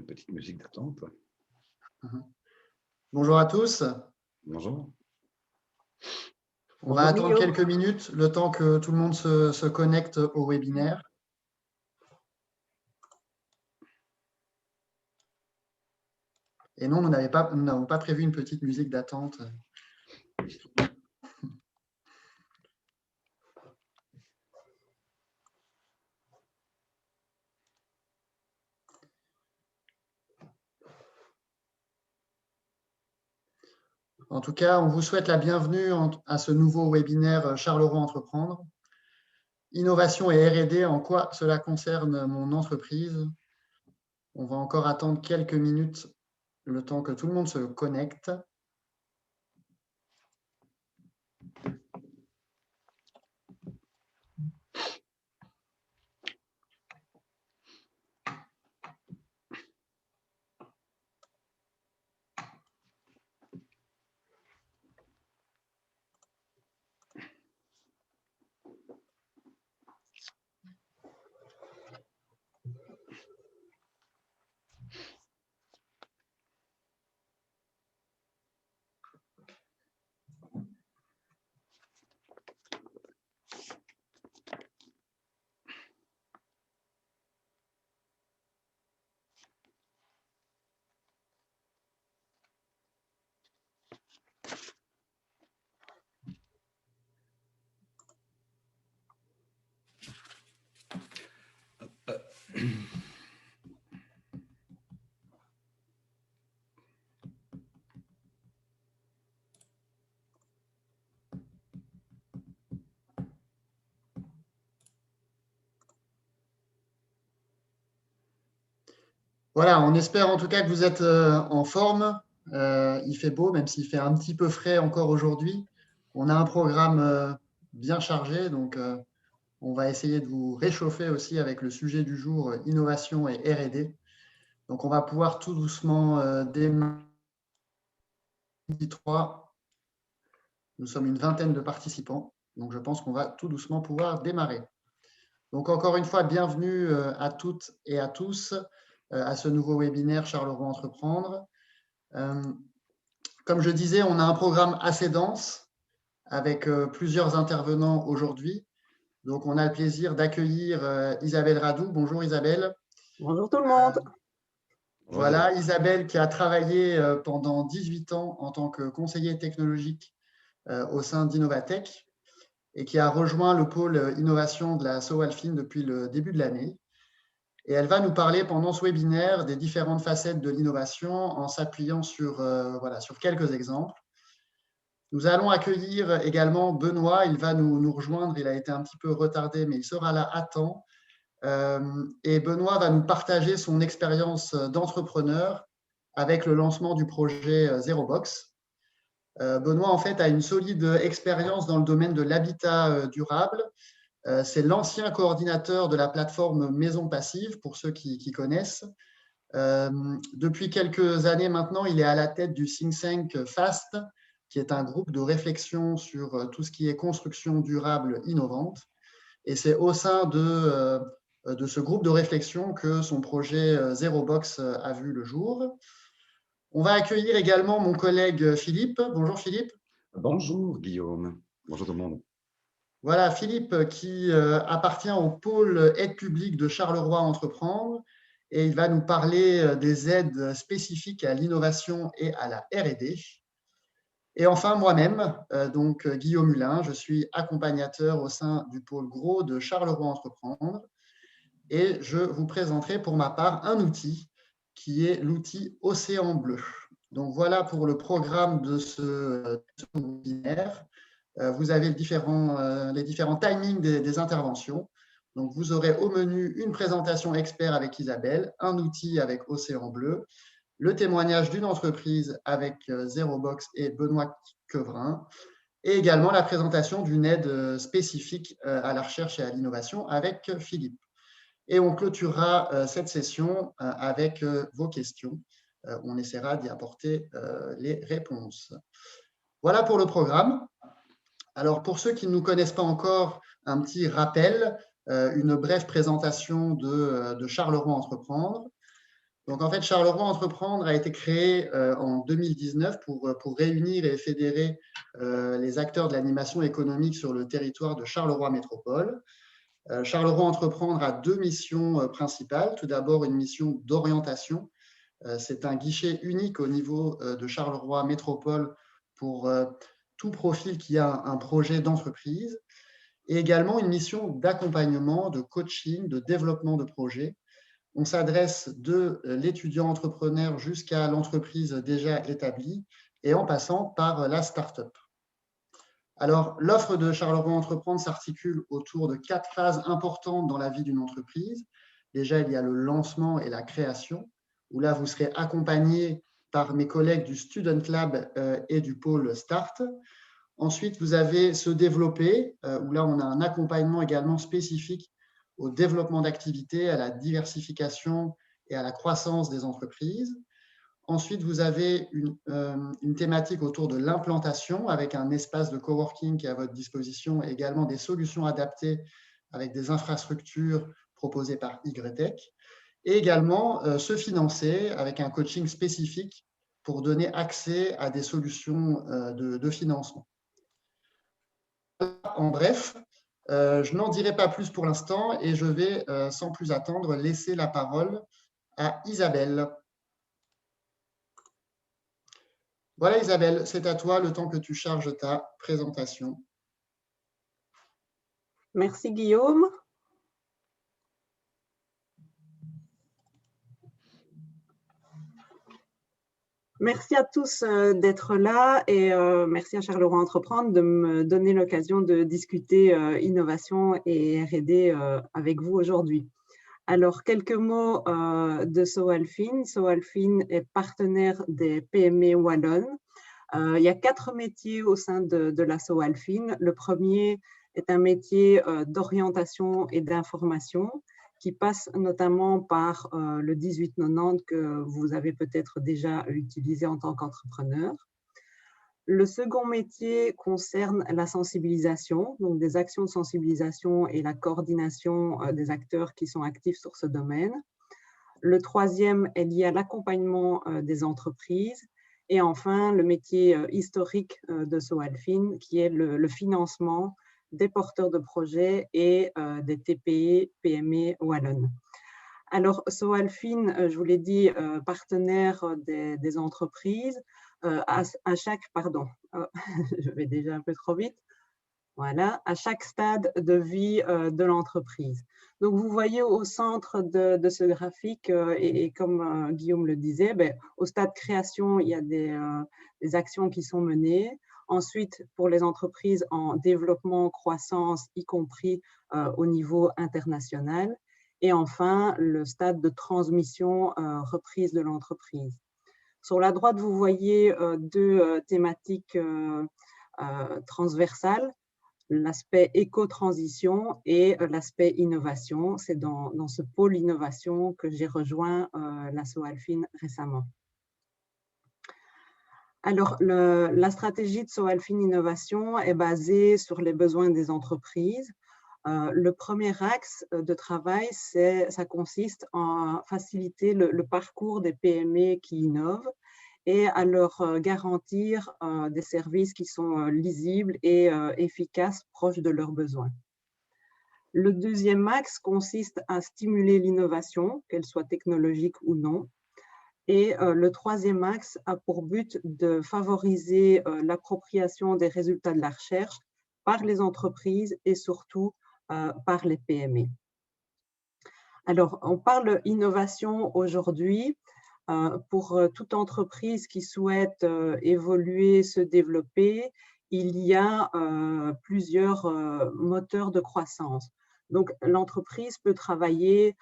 petite musique d'attente. Bonjour à tous. Bonjour. On va attendre quelques minutes, le temps que tout le monde se connecte au webinaire. Et non, nous n'avons pas prévu une petite musique d'attente. En tout cas, on vous souhaite la bienvenue à ce nouveau webinaire Charleroi Entreprendre. Innovation et R&D, en quoi cela concerne mon entreprise? On va encore attendre quelques minutes, le temps que tout le monde se connecte. Voilà, on espère en tout cas que vous êtes en forme. Il fait beau, même s'il fait un petit peu frais encore aujourd'hui. On a un programme bien chargé, donc on va essayer de vous réchauffer aussi avec le sujet du jour, innovation et R&D. Donc on va pouvoir tout doucement démarrer. Nous sommes une vingtaine de participants, donc je pense qu'on va tout doucement pouvoir démarrer. Donc encore une fois, bienvenue à toutes et à tous à ce nouveau webinaire Charleroi Entreprendre. Comme je disais, on a un programme assez dense avec plusieurs intervenants aujourd'hui. Donc, on a le plaisir d'accueillir Isabelle Radou. Bonjour Isabelle. Bonjour tout le monde. Voilà, Isabelle qui a travaillé pendant 18 ans en tant que conseiller technologique au sein d'Innovatech et qui a rejoint le pôle innovation de la Sowalfin depuis le début de l'année. Et elle va nous parler pendant ce webinaire des différentes facettes de l'innovation en s'appuyant sur quelques exemples. Nous allons accueillir également Benoît. Il va nous rejoindre. Il a été un petit peu retardé, mais il sera là à temps. Et Benoît va nous partager son expérience d'entrepreneur avec le lancement du projet ZeroBox. Benoît, en fait, a une solide expérience dans le domaine de l'habitat durable. C'est l'ancien coordinateur de la plateforme Maison Passive, pour ceux qui connaissent. Depuis quelques années maintenant, il est à la tête du think tank FAST, qui est un groupe de réflexion sur tout ce qui est construction durable innovante. Et c'est au sein de ce groupe de réflexion que son projet ZeroBox a vu le jour. On va accueillir également mon collègue Philippe. Bonjour Philippe. Bonjour Guillaume. Bonjour tout le monde. Voilà, Philippe qui appartient au pôle aide publique de Charleroi Entreprendre et il va nous parler des aides spécifiques à l'innovation et à la R&D. Et enfin, moi-même, donc Guillaume Hulin, je suis accompagnateur au sein du pôle gros de Charleroi Entreprendre et je vous présenterai pour ma part un outil qui est l'outil Océan Bleu. Donc voilà pour le programme de ce webinaire. Vous avez les différents timings des interventions. Donc, vous aurez au menu une présentation expert avec Isabelle, un outil avec Océan Bleu, le témoignage d'une entreprise avec ZeroBox et Benoît Quevrin, et également la présentation d'une aide spécifique à la recherche et à l'innovation avec Philippe. Et on clôturera cette session avec vos questions. On essaiera d'y apporter les réponses. Voilà pour le programme. Alors, pour ceux qui ne nous connaissent pas encore, un petit rappel, une brève présentation de Charleroi Entreprendre. Donc, en fait, Charleroi Entreprendre a été créé en 2019 pour réunir et fédérer les acteurs de l'animation économique sur le territoire de Charleroi Métropole. Charleroi Entreprendre a deux missions principales. Tout d'abord, une mission d'orientation. C'est un guichet unique au niveau de Charleroi Métropole pour tout profil qui a un projet d'entreprise. Et également une mission d'accompagnement, de coaching, de développement de projets. On s'adresse de l'étudiant entrepreneur jusqu'à l'entreprise déjà établie et en passant par la start-up. Alors, l'offre de Charleroi Entreprendre s'articule autour de 4 phases importantes dans la vie d'une entreprise. Déjà, il y a le lancement et la création, où là, vous serez accompagné par mes collègues du Student Lab et du pôle Start. Ensuite, vous avez se développer, où là, on a un accompagnement également spécifique au développement d'activités, à la diversification et à la croissance des entreprises. Ensuite, vous avez une thématique autour de l'implantation avec un espace de coworking qui est à votre disposition et également des solutions adaptées avec des infrastructures proposées par YTech. Et également se financer avec un coaching spécifique pour donner accès à des solutions de financement. En bref, je n'en dirai pas plus pour l'instant et je vais, sans plus attendre, laisser la parole à Isabelle. Voilà Isabelle, c'est à toi le temps que tu charges ta présentation. Merci Guillaume. Merci à tous d'être là et merci à Charleroi Entreprendre de me donner l'occasion de discuter innovation et R&D avec vous aujourd'hui. Alors, quelques mots de Soalfin. Soalfin est partenaire des PME wallonnes. Il y a 4 métiers au sein de la Soalfin. Le premier est un métier d'orientation et d'information qui passe notamment par le 1890 que vous avez peut-être déjà utilisé en tant qu'entrepreneur. Le second métier concerne la sensibilisation, donc des actions de sensibilisation et la coordination des acteurs qui sont actifs sur ce domaine. Le troisième est lié à l'accompagnement des entreprises. Et enfin, le métier historique de Soalfin, qui est le financement des porteurs de projets et des TPE, PME wallonnes. Alors, Soalfin, je vous l'ai dit, partenaire des entreprises, à chaque, pardon, je vais déjà un peu trop vite, voilà, à chaque stade de vie de l'entreprise. Donc, vous voyez au centre de ce graphique, et comme Guillaume le disait, au stade création, il y a des actions qui sont menées. Ensuite, pour les entreprises en développement, croissance, y compris au niveau international. Et enfin, le stade de transmission, reprise de l'entreprise. Sur la droite, vous voyez deux thématiques transversales, l'aspect éco-transition et l'aspect innovation. C'est dans ce pôle innovation que j'ai rejoint la Soalfin récemment. Alors, la stratégie de Soalfin Innovation est basée sur les besoins des entreprises. Le premier axe de travail, ça consiste en faciliter le parcours des PME qui innovent et à leur garantir des services qui sont lisibles et efficaces, proches de leurs besoins. Le deuxième axe consiste à stimuler l'innovation, qu'elle soit technologique ou non. Et le troisième axe a pour but de favoriser l'appropriation des résultats de la recherche par les entreprises et surtout par les PME. Alors, on parle innovation aujourd'hui. Pour toute entreprise qui souhaite évoluer, se développer, il y a plusieurs moteurs de croissance. Donc, l'entreprise peut travailler,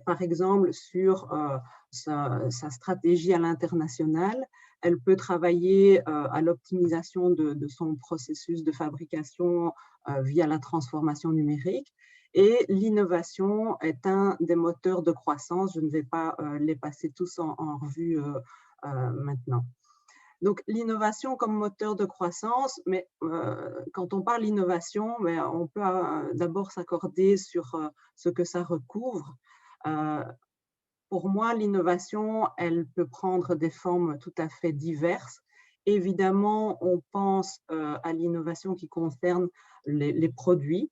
par exemple, sur sa stratégie à l'international. Elle peut travailler à l'optimisation de son processus de fabrication via la transformation numérique. Et l'innovation est un des moteurs de croissance. Je ne vais pas les passer tous en revue maintenant. Donc, l'innovation comme moteur de croissance, mais quand on parle d'innovation, on peut d'abord s'accorder sur ce que ça recouvre. Pour moi, l'innovation, elle peut prendre des formes tout à fait diverses. Évidemment, on pense à l'innovation qui concerne les produits,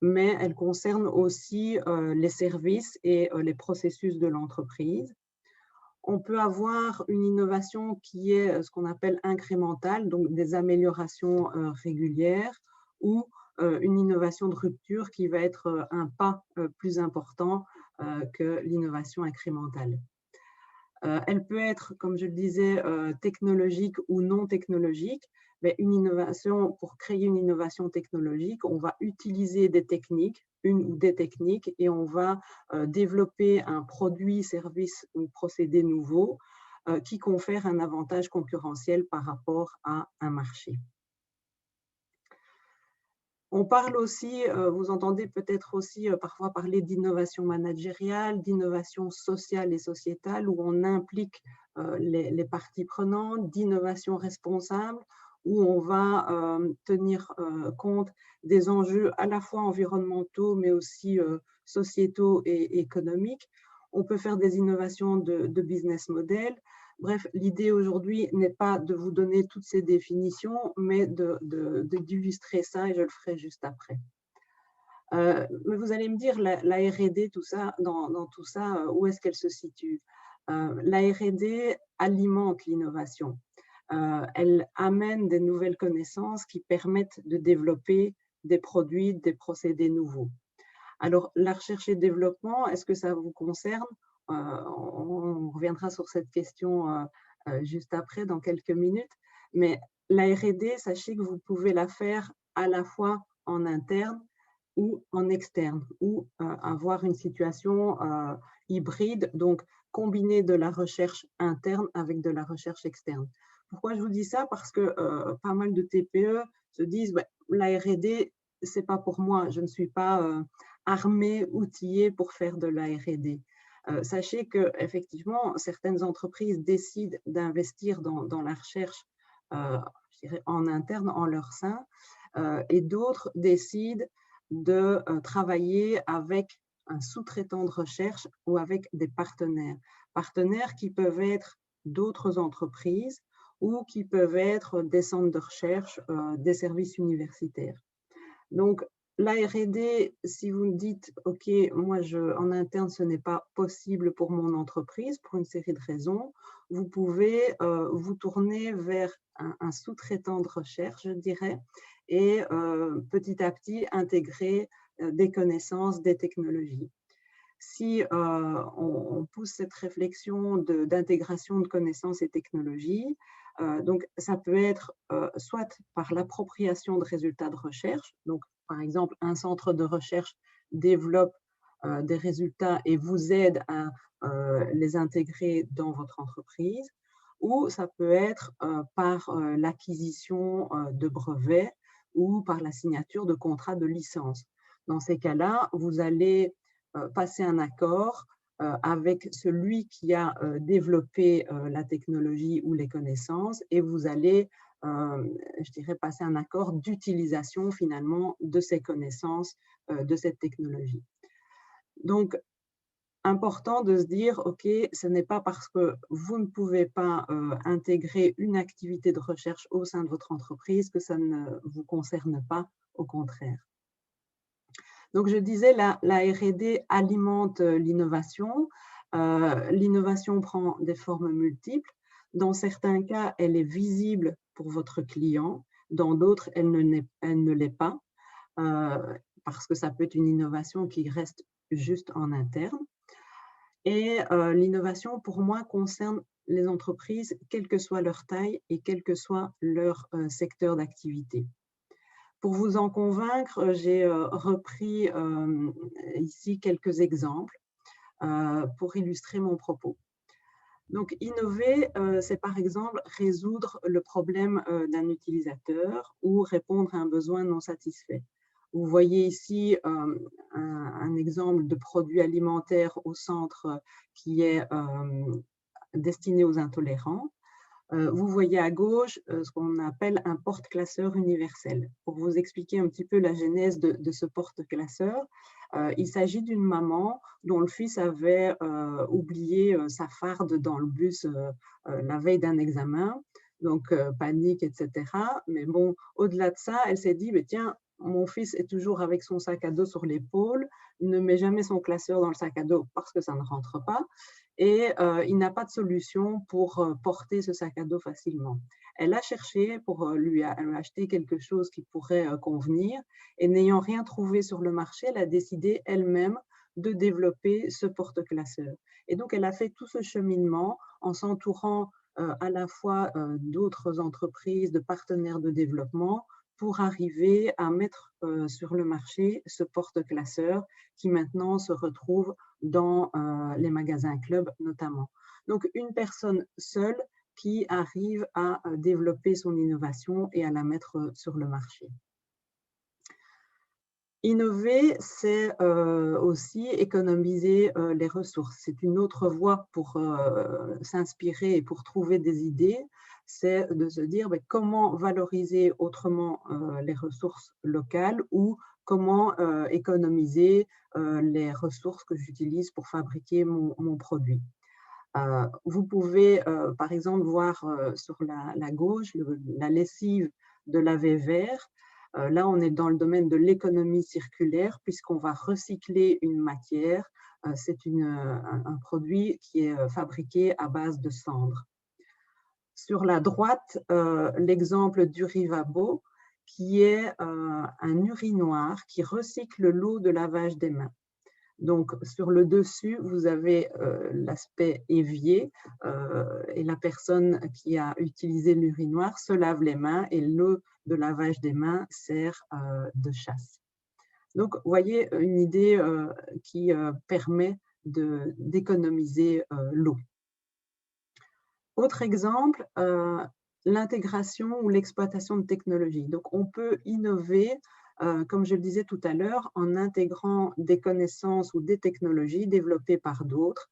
mais elle concerne aussi les services et les processus de l'entreprise. On peut avoir une innovation qui est ce qu'on appelle incrémentale, donc des améliorations régulières, ou une innovation de rupture qui va être un pas plus important que l'innovation incrémentale. Elle peut être, comme je le disais, technologique ou non technologique. Mais une innovation, pour créer une innovation technologique, on va utiliser des techniques, une ou des techniques, et on va développer un produit, service ou procédé nouveau qui confère un avantage concurrentiel par rapport à un marché. On parle aussi, vous entendez peut-être aussi parfois parler d'innovation managériale, d'innovation sociale et sociétale, où on implique les parties prenantes, d'innovation responsable, où on va tenir compte des enjeux à la fois environnementaux, mais aussi sociétaux et économiques. On peut faire des innovations de business model. Bref, l'idée aujourd'hui n'est pas de vous donner toutes ces définitions, mais d'illustrer ça, et je le ferai juste après. Mais vous allez me dire, la R&D, tout ça, dans tout ça, où est-ce qu'elle se situe? La R&D alimente l'innovation. Elle amène des nouvelles connaissances qui permettent de développer des produits, des procédés nouveaux. Alors, la recherche et développement, est-ce que ça vous concerne? On reviendra sur cette question juste après, dans quelques minutes. Mais la R&D, sachez que vous pouvez la faire à la fois en interne ou en externe, ou avoir une situation hybride, donc combiner de la recherche interne avec de la recherche externe. Pourquoi je vous dis ça? Parce que pas mal de TPE se disent la R&D, c'est pas pour moi, je ne suis pas armée, outillée pour faire de la R&D. Sachez qu'effectivement, certaines entreprises décident d'investir dans la recherche je dirais en interne, en leur sein, et d'autres décident de travailler avec un sous-traitant de recherche ou avec des partenaires. Partenaires qui peuvent être d'autres entreprises ou qui peuvent être des centres de recherche, des services universitaires. Donc, la R&D, si vous me dites, OK, moi, en interne, ce n'est pas possible pour mon entreprise, pour une série de raisons, vous pouvez vous tourner vers un sous-traitant de recherche, je dirais, et petit à petit intégrer des connaissances, des technologies. Si on pousse cette réflexion d'intégration de connaissances et technologies, donc ça peut être soit par l'appropriation de résultats de recherche, donc par exemple un centre de recherche développe des résultats et vous aide à les intégrer dans votre entreprise, ou ça peut être par l'acquisition de brevets ou par la signature de contrats de licence. Dans ces cas-là, vous allez passer un accord avec celui qui a développé la technologie ou les connaissances, et vous allez, je dirais, passer un accord d'utilisation finalement de ces connaissances, de cette technologie. Donc, important de se dire, OK, ce n'est pas parce que vous ne pouvez pas intégrer une activité de recherche au sein de votre entreprise que ça ne vous concerne pas, au contraire. Donc, je disais, la R&D alimente l'innovation. L'innovation prend des formes multiples. Dans certains cas, elle est visible pour votre client. Dans d'autres, elle ne l'est pas, parce que ça peut être une innovation qui reste juste en interne. Et l'innovation, pour moi, concerne les entreprises, quelle que soit leur taille et quel que soit leur secteur d'activité. Pour vous en convaincre, j'ai repris ici quelques exemples pour illustrer mon propos. Donc, innover, c'est par exemple résoudre le problème d'un utilisateur ou répondre à un besoin non satisfait. Vous voyez ici un exemple de produit alimentaire au centre qui est destiné aux intolérants. Vous voyez à gauche ce qu'on appelle un porte-classeur universel. Pour vous expliquer un petit peu la genèse de ce porte-classeur, il s'agit d'une maman dont le fils avait oublié sa farde dans le bus la veille d'un examen, donc panique, etc. Mais bon, au-delà de ça, elle s'est dit, tiens, mon fils est toujours avec son sac à dos sur l'épaule, ne met jamais son classeur dans le sac à dos parce que ça ne rentre pas, et il n'a pas de solution pour porter ce sac à dos facilement. Elle a cherché pour lui acheter quelque chose qui pourrait convenir, et n'ayant rien trouvé sur le marché, elle a décidé elle-même de développer ce porte-classeur. Et donc, elle a fait tout ce cheminement en s'entourant à la fois d'autres entreprises, de partenaires de développement, pour arriver à mettre sur le marché ce porte-classeur qui maintenant se retrouve dans les magasins clubs notamment. Donc, une personne seule qui arrive à développer son innovation et à la mettre sur le marché. Innover, c'est aussi économiser les ressources. C'est une autre voie pour s'inspirer et pour trouver des idées. C'est de se dire comment valoriser autrement les ressources locales ou comment économiser les ressources que j'utilise pour fabriquer mon produit. Vous pouvez, par exemple, voir sur la gauche la lessive de lave-verre. Là, on est dans le domaine de l'économie circulaire puisqu'on va recycler une matière. C'est un produit qui est fabriqué à base de cendres. Sur la droite, l'exemple d'Urivabo, qui est un urinoir qui recycle l'eau de lavage des mains. Donc, sur le dessus, vous avez l'aspect évier et la personne qui a utilisé l'urinoir se lave les mains et l'eau de lavage des mains sert de chasse. Donc, vous voyez une idée qui permet d'économiser l'eau. Autre exemple, l'intégration ou l'exploitation de technologies. Donc, on peut innover comme je le disais tout à l'heure, en intégrant des connaissances ou des technologies développées par d'autres.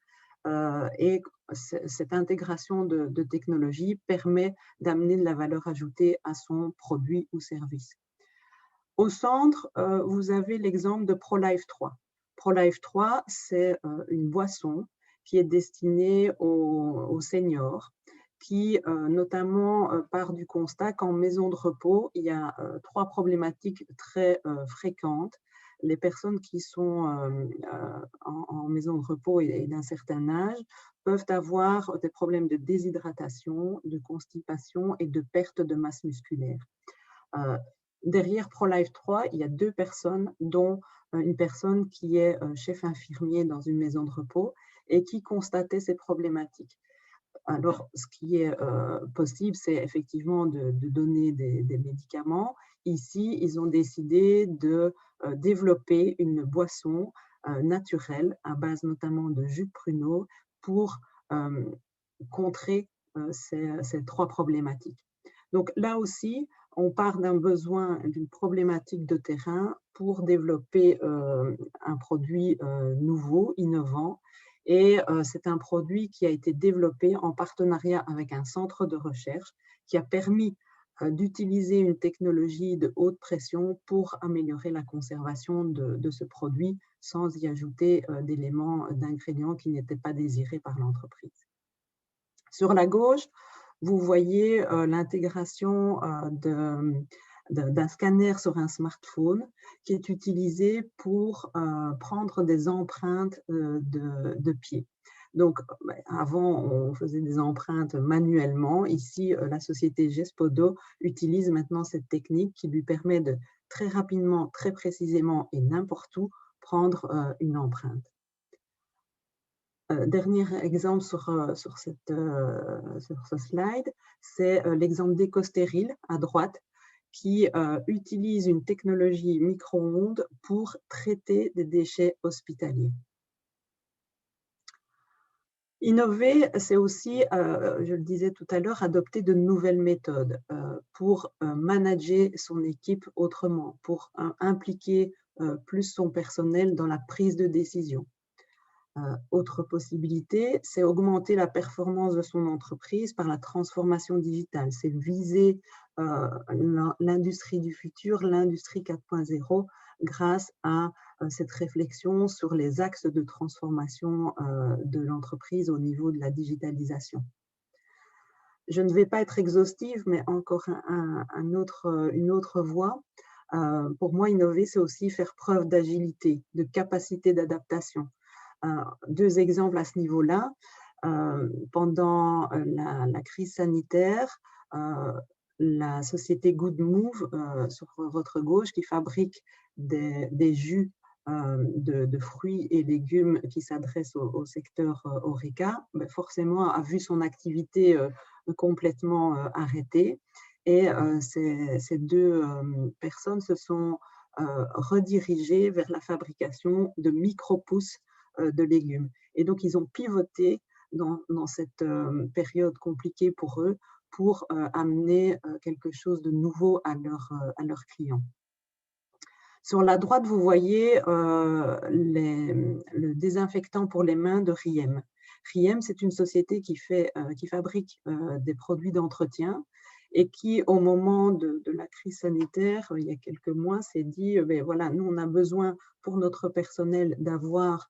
Et cette intégration de technologies permet d'amener de la valeur ajoutée à son produit ou service. Au centre, vous avez l'exemple de ProLife 3. ProLife 3, c'est une boisson qui est destinée aux seniors, qui notamment part du constat qu'en maison de repos, il y a 3 problématiques très fréquentes. Les personnes qui sont en maison de repos et d'un certain âge peuvent avoir des problèmes de déshydratation, de constipation et de perte de masse musculaire. Derrière ProLife 3, il y a 2 personnes, dont une personne qui est chef infirmier dans une maison de repos et qui constatait ces problématiques. Alors, ce qui est possible, c'est effectivement de donner des médicaments. Ici, ils ont décidé de développer une boisson naturelle à base notamment de jus de pruneau pour contrer ces 3 problématiques. Donc là aussi, on part d'un besoin, d'une problématique de terrain pour développer un produit nouveau, innovant. Et c'est un produit qui a été développé en partenariat avec un centre de recherche qui a permis d'utiliser une technologie de haute pression pour améliorer la conservation de ce produit sans y ajouter d'éléments, d'ingrédients qui n'étaient pas désirés par l'entreprise. Sur la gauche, vous voyez l'intégration d'un scanner sur un smartphone qui est utilisé pour prendre des empreintes de pieds. Donc, avant, on faisait des empreintes manuellement. Ici, la société Gespodo utilise maintenant cette technique qui lui permet de très rapidement, très précisément et n'importe où prendre une empreinte. Dernier exemple sur ce slide, c'est l'exemple d'EcoStérile à droite qui utilise une technologie micro-ondes pour traiter des déchets hospitaliers. Innover, c'est aussi, je le disais tout à l'heure, adopter de nouvelles méthodes pour manager son équipe autrement, pour impliquer plus son personnel dans la prise de décision. Autre possibilité, c'est augmenter la performance de son entreprise par la transformation digitale. C'est viser l'industrie du futur, l'industrie 4.0, grâce à cette réflexion sur les axes de transformation de l'entreprise au niveau de la digitalisation. Je ne vais pas être exhaustive, mais encore une autre voie. Pour moi, innover, c'est aussi faire preuve d'agilité, de capacité d'adaptation. Deux exemples à ce niveau-là. Pendant la crise sanitaire, la société Good Move, sur votre gauche, qui fabrique des jus de fruits et légumes qui s'adressent au secteur HoReCa, forcément a vu son activité complètement arrêtée. Et ces deux personnes se sont redirigées vers la fabrication de micro-pousses de légumes. Et donc, ils ont pivoté dans cette période compliquée pour eux pour amener quelque chose de nouveau à leurs clients. Sur la droite, vous voyez le désinfectant pour les mains de Riem. Riem, c'est une société qui fabrique des produits d'entretien et qui, au moment de la crise sanitaire, il y a quelques mois, s'est dit, voilà, nous, on a besoin pour notre personnel d'avoir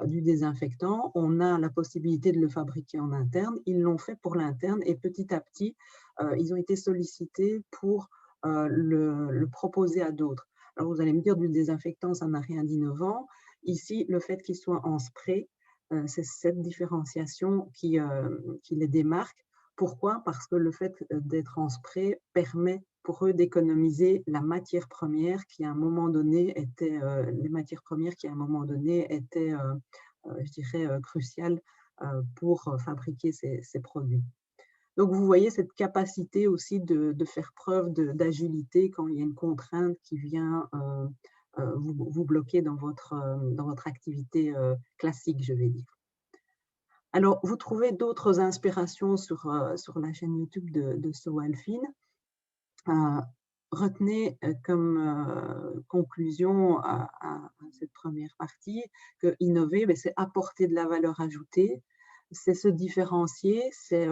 du désinfectant. On a la possibilité de le fabriquer en interne. Ils l'ont fait pour l'interne et petit à petit, ils ont été sollicités pour le proposer à d'autres. Alors, vous allez me dire, du désinfectant, ça n'a rien d'innovant. Ici, le fait qu'il soit en spray, c'est cette différenciation qui les démarque. Pourquoi? Parce que le fait d'être en spray permet pour eux d'économiser la matière première qui, à un moment donné, était je dirais, cruciales pour fabriquer ces produits. Donc, vous voyez cette capacité aussi de faire preuve d'agilité quand il y a une contrainte qui vient vous bloquer dans votre activité classique, je vais dire. Alors, vous trouvez d'autres inspirations sur la chaîne YouTube de Sewalfin. Retenez comme conclusion à cette première partie que innover, c'est apporter de la valeur ajoutée, c'est se différencier, c'est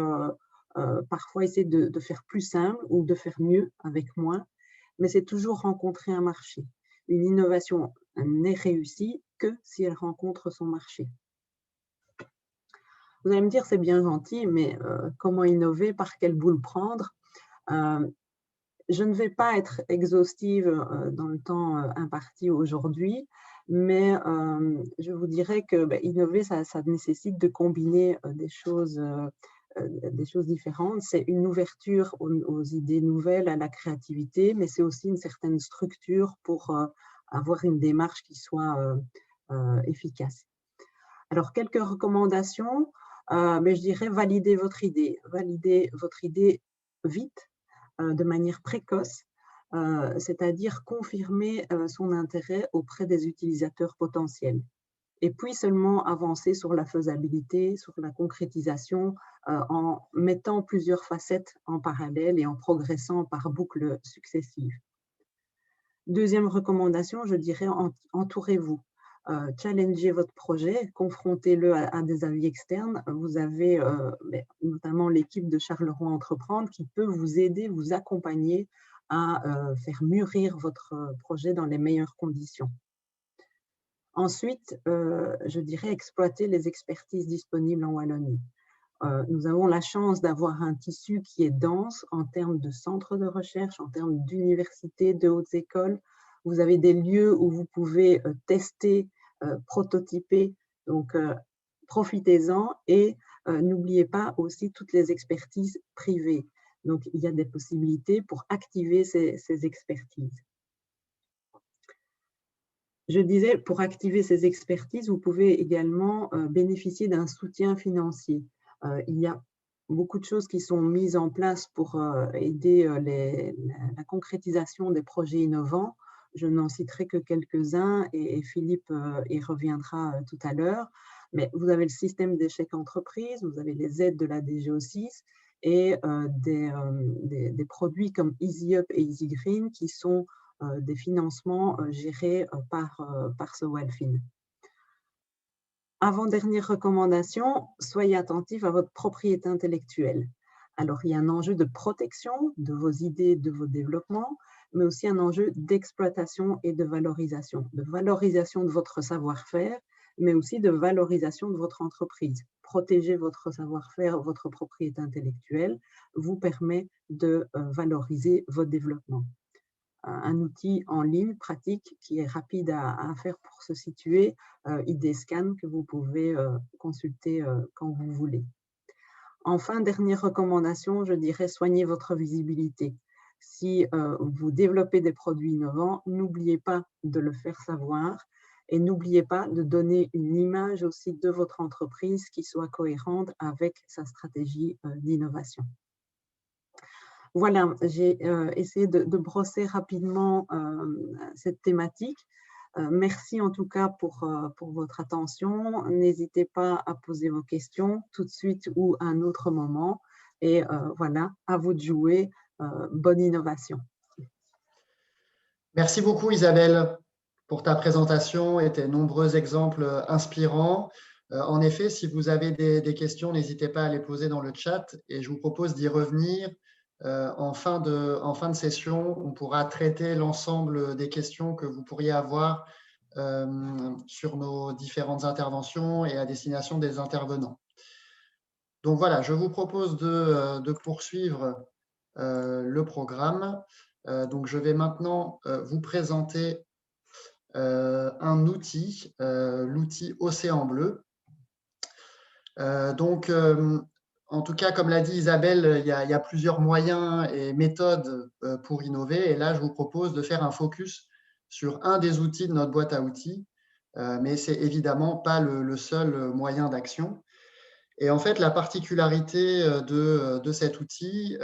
parfois essayer de faire plus simple ou de faire mieux avec moins, mais c'est toujours rencontrer un marché. Une innovation n'est réussie que si elle rencontre son marché. Vous allez me dire, c'est bien gentil, mais comment innover, par quelle boule prendre? Je ne vais pas être exhaustive dans le temps imparti aujourd'hui, mais je vous dirais que innover, ça nécessite de combiner des choses différentes. C'est une ouverture aux idées nouvelles, à la créativité, mais c'est aussi une certaine structure pour avoir une démarche qui soit efficace. Alors, quelques recommandations. Je dirais valider votre idée vite, de manière précoce, c'est-à-dire confirmer son intérêt auprès des utilisateurs potentiels. Et puis seulement avancer sur la faisabilité, sur la concrétisation, en mettant plusieurs facettes en parallèle et en progressant par boucles successives. Deuxième recommandation, je dirais entourez-vous. Challengez votre projet, confrontez-le à des avis externes. Vous avez notamment l'équipe de Charleroi Entreprendre qui peut vous aider, vous accompagner à faire mûrir votre projet dans les meilleures conditions. Ensuite, je dirais exploiter les expertises disponibles en Wallonie. Nous avons la chance d'avoir un tissu qui est dense en termes de centres de recherche, en termes d'universités, de hautes écoles. Vous avez des lieux où vous pouvez tester, prototyper, donc profitez-en et n'oubliez pas aussi toutes les expertises privées. Donc, il y a des possibilités pour activer ces expertises. Je disais, pour activer ces expertises, vous pouvez également bénéficier d'un soutien financier. Il y a beaucoup de choses qui sont mises en place pour aider la concrétisation des projets innovants. Je n'en citerai que quelques-uns et Philippe y reviendra tout à l'heure. Mais vous avez le système d'échec entreprise, vous avez les aides de la DGO6 et des produits comme EasyUp et EasyGreen qui sont des financements gérés par Sewalfin. Avant-dernière recommandation, soyez attentifs à votre propriété intellectuelle. Alors, il y a un enjeu de protection de vos idées, de vos développements, mais aussi un enjeu d'exploitation et de valorisation de votre savoir-faire, mais aussi de valorisation de votre entreprise. Protéger votre savoir-faire, votre propriété intellectuelle vous permet de valoriser votre développement. Un outil en ligne pratique qui est rapide à faire pour se situer, IDScan, que vous pouvez consulter quand vous voulez. Enfin, dernière recommandation, je dirais soignez votre visibilité. Si vous développez des produits innovants, n'oubliez pas de le faire savoir et n'oubliez pas de donner une image aussi de votre entreprise qui soit cohérente avec sa stratégie d'innovation. Voilà, j'ai essayé de brosser rapidement cette thématique. Merci en tout cas pour votre attention. N'hésitez pas à poser vos questions tout de suite ou à un autre moment. Et voilà, à vous de jouer. Bonne innovation. Merci beaucoup Isabelle pour ta présentation et tes nombreux exemples inspirants. En effet, si vous avez des questions, n'hésitez pas à les poser dans le chat et je vous propose d'y revenir en fin de session. On pourra traiter l'ensemble des questions que vous pourriez avoir sur nos différentes interventions et à destination des intervenants. Donc voilà, je vous propose de poursuivre le programme. Donc je vais maintenant vous présenter un outil, l'outil Océan Bleu. En tout cas, comme l'a dit Isabelle, il y a plusieurs moyens et méthodes pour innover. Et là, je vous propose de faire un focus sur un des outils de notre boîte à outils, mais ce n'est évidemment pas le seul moyen d'action. Et en fait, la particularité de cet outil,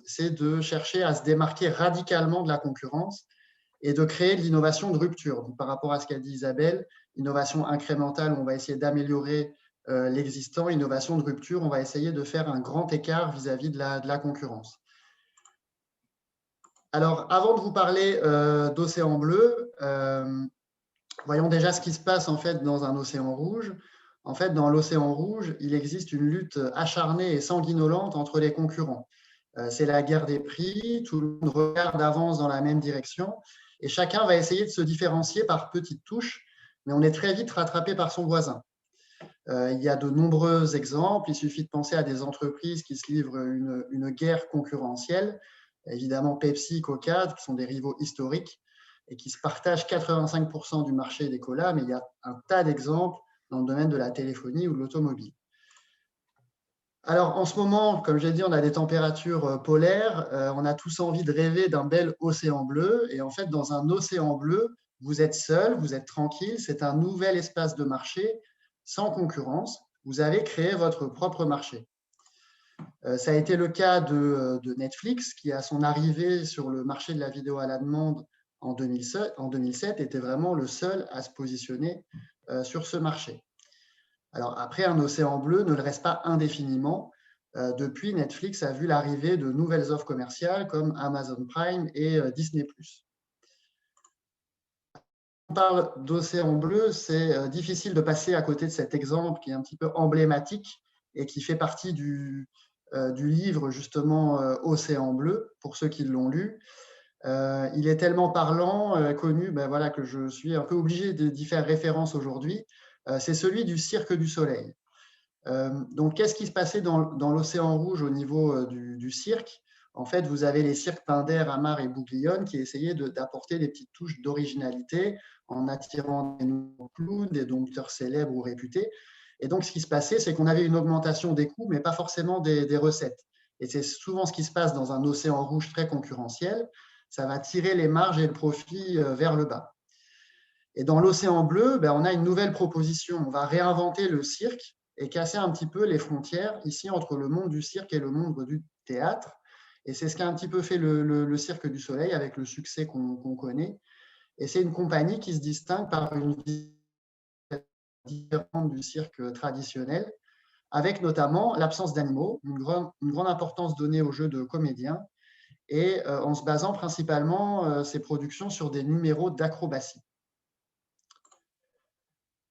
c'est de chercher à se démarquer radicalement de la concurrence et de créer de l'innovation de rupture. Donc, par rapport à ce qu'a dit Isabelle, innovation incrémentale, on va essayer d'améliorer l'existant. Innovation de rupture, on va essayer de faire un grand écart vis-à-vis de la concurrence. Alors, avant de vous parler d'Océan Bleu, voyons déjà ce qui se passe en fait dans un océan rouge. En fait, dans l'océan rouge, il existe une lutte acharnée et sanguinolente entre les concurrents. C'est la guerre des prix, tout le monde regarde, avance dans la même direction, et chacun va essayer de se différencier par petites touches, mais on est très vite rattrapé par son voisin. Il y a de nombreux exemples, il suffit de penser à des entreprises qui se livrent une guerre concurrentielle, évidemment Pepsi, Coca, qui sont des rivaux historiques, et qui se partagent 85% du marché des colas, mais il y a un tas d'exemples dans le domaine de la téléphonie ou de l'automobile. Alors, en ce moment, comme j'ai dit, on a des températures polaires. On a tous envie de rêver d'un bel océan bleu. Et en fait, dans un océan bleu, vous êtes seul, vous êtes tranquille. C'est un nouvel espace de marché sans concurrence. Vous avez créé votre propre marché. Ça a été le cas de Netflix, qui, à son arrivée sur le marché de la vidéo à la demande en 2007, était vraiment le seul à se positionner sur ce marché. Alors après, un océan bleu ne le reste pas indéfiniment. Depuis, Netflix a vu l'arrivée de nouvelles offres commerciales comme Amazon Prime et Disney+. Quand on parle d'océan bleu, c'est difficile de passer à côté de cet exemple qui est un petit peu emblématique et qui fait partie du livre justement Océan bleu, pour ceux qui l'ont lu. Il est tellement parlant, connu, voilà, que je suis un peu obligé d'y faire référence aujourd'hui. C'est celui du Cirque du Soleil. Donc, qu'est-ce qui se passait dans l'océan rouge au niveau du cirque? En fait, vous avez les cirques Pinder, Amar et Bouglione qui essayaient d'apporter des petites touches d'originalité en attirant des nouveaux clowns, des dompteurs célèbres ou réputés. Et donc, ce qui se passait, c'est qu'on avait une augmentation des coûts, mais pas forcément des recettes. Et c'est souvent ce qui se passe dans un océan rouge très concurrentiel. Ça va tirer les marges et le profit vers le bas. Et dans l'océan bleu, on a une nouvelle proposition. On va réinventer le cirque et casser un petit peu les frontières ici entre le monde du cirque et le monde du théâtre. Et c'est ce qu'a un petit peu fait le Cirque du Soleil avec le succès qu'on connaît. Et c'est une compagnie qui se distingue par une vision différente du cirque traditionnel, avec notamment l'absence d'animaux, une grande importance donnée au jeu de comédiens, et en se basant principalement ses productions sur des numéros d'acrobatie.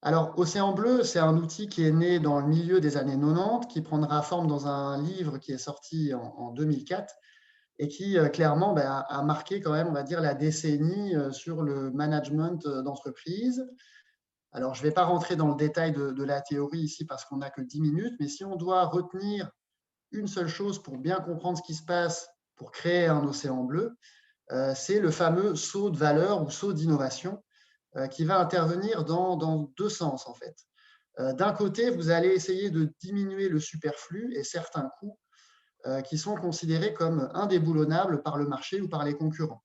Alors, Océan Bleu, c'est un outil qui est né dans le milieu des années 90, qui prendra forme dans un livre qui est sorti en 2004 et qui, clairement, a marqué quand même, on va dire, la décennie sur le management d'entreprise. Alors, je ne vais pas rentrer dans le détail de la théorie ici parce qu'on n'a que 10 minutes, mais si on doit retenir une seule chose pour bien comprendre ce qui se passe pour créer un océan bleu, c'est le fameux saut de valeur ou saut d'innovation qui va intervenir dans deux sens, en fait. D'un côté, vous allez essayer de diminuer le superflu et certains coûts qui sont considérés comme indéboulonnables par le marché ou par les concurrents.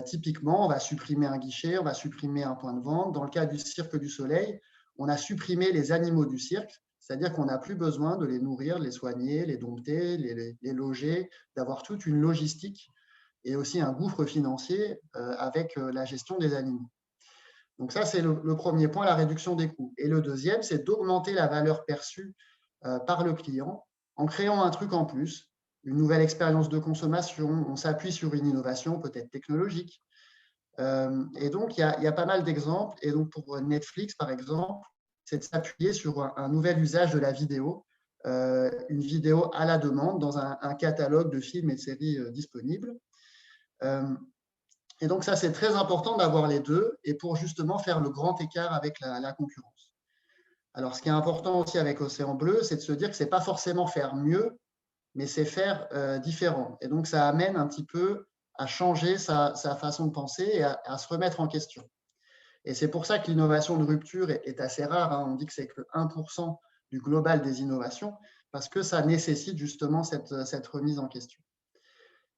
Typiquement, on va supprimer un guichet, on va supprimer un point de vente. Dans le cas du Cirque du Soleil, on a supprimé les animaux du cirque, c'est-à-dire qu'on n'a plus besoin de les nourrir, de les soigner, les dompter, les loger, d'avoir toute une logistique et aussi un gouffre financier avec la gestion des animaux. Donc ça, c'est le premier point, la réduction des coûts. Et le deuxième, c'est d'augmenter la valeur perçue par le client en créant un truc en plus, une nouvelle expérience de consommation. On s'appuie sur une innovation peut-être technologique. Et donc, il y a pas mal d'exemples. Et donc, pour Netflix, par exemple, c'est de s'appuyer sur un nouvel usage de la vidéo, une vidéo à la demande dans un catalogue de films et de séries disponibles. Et donc, ça, c'est très important d'avoir les deux et pour justement faire le grand écart avec la concurrence. Alors, ce qui est important aussi avec Océan Bleu, c'est de se dire que ce n'est pas forcément faire mieux, mais c'est faire différent. Et donc, ça amène un petit peu à changer sa façon de penser et à se remettre en question. Et c'est pour ça que l'innovation de rupture est assez rare. Hein. On dit que c'est que 1% du global des innovations, parce que ça nécessite justement cette remise en question.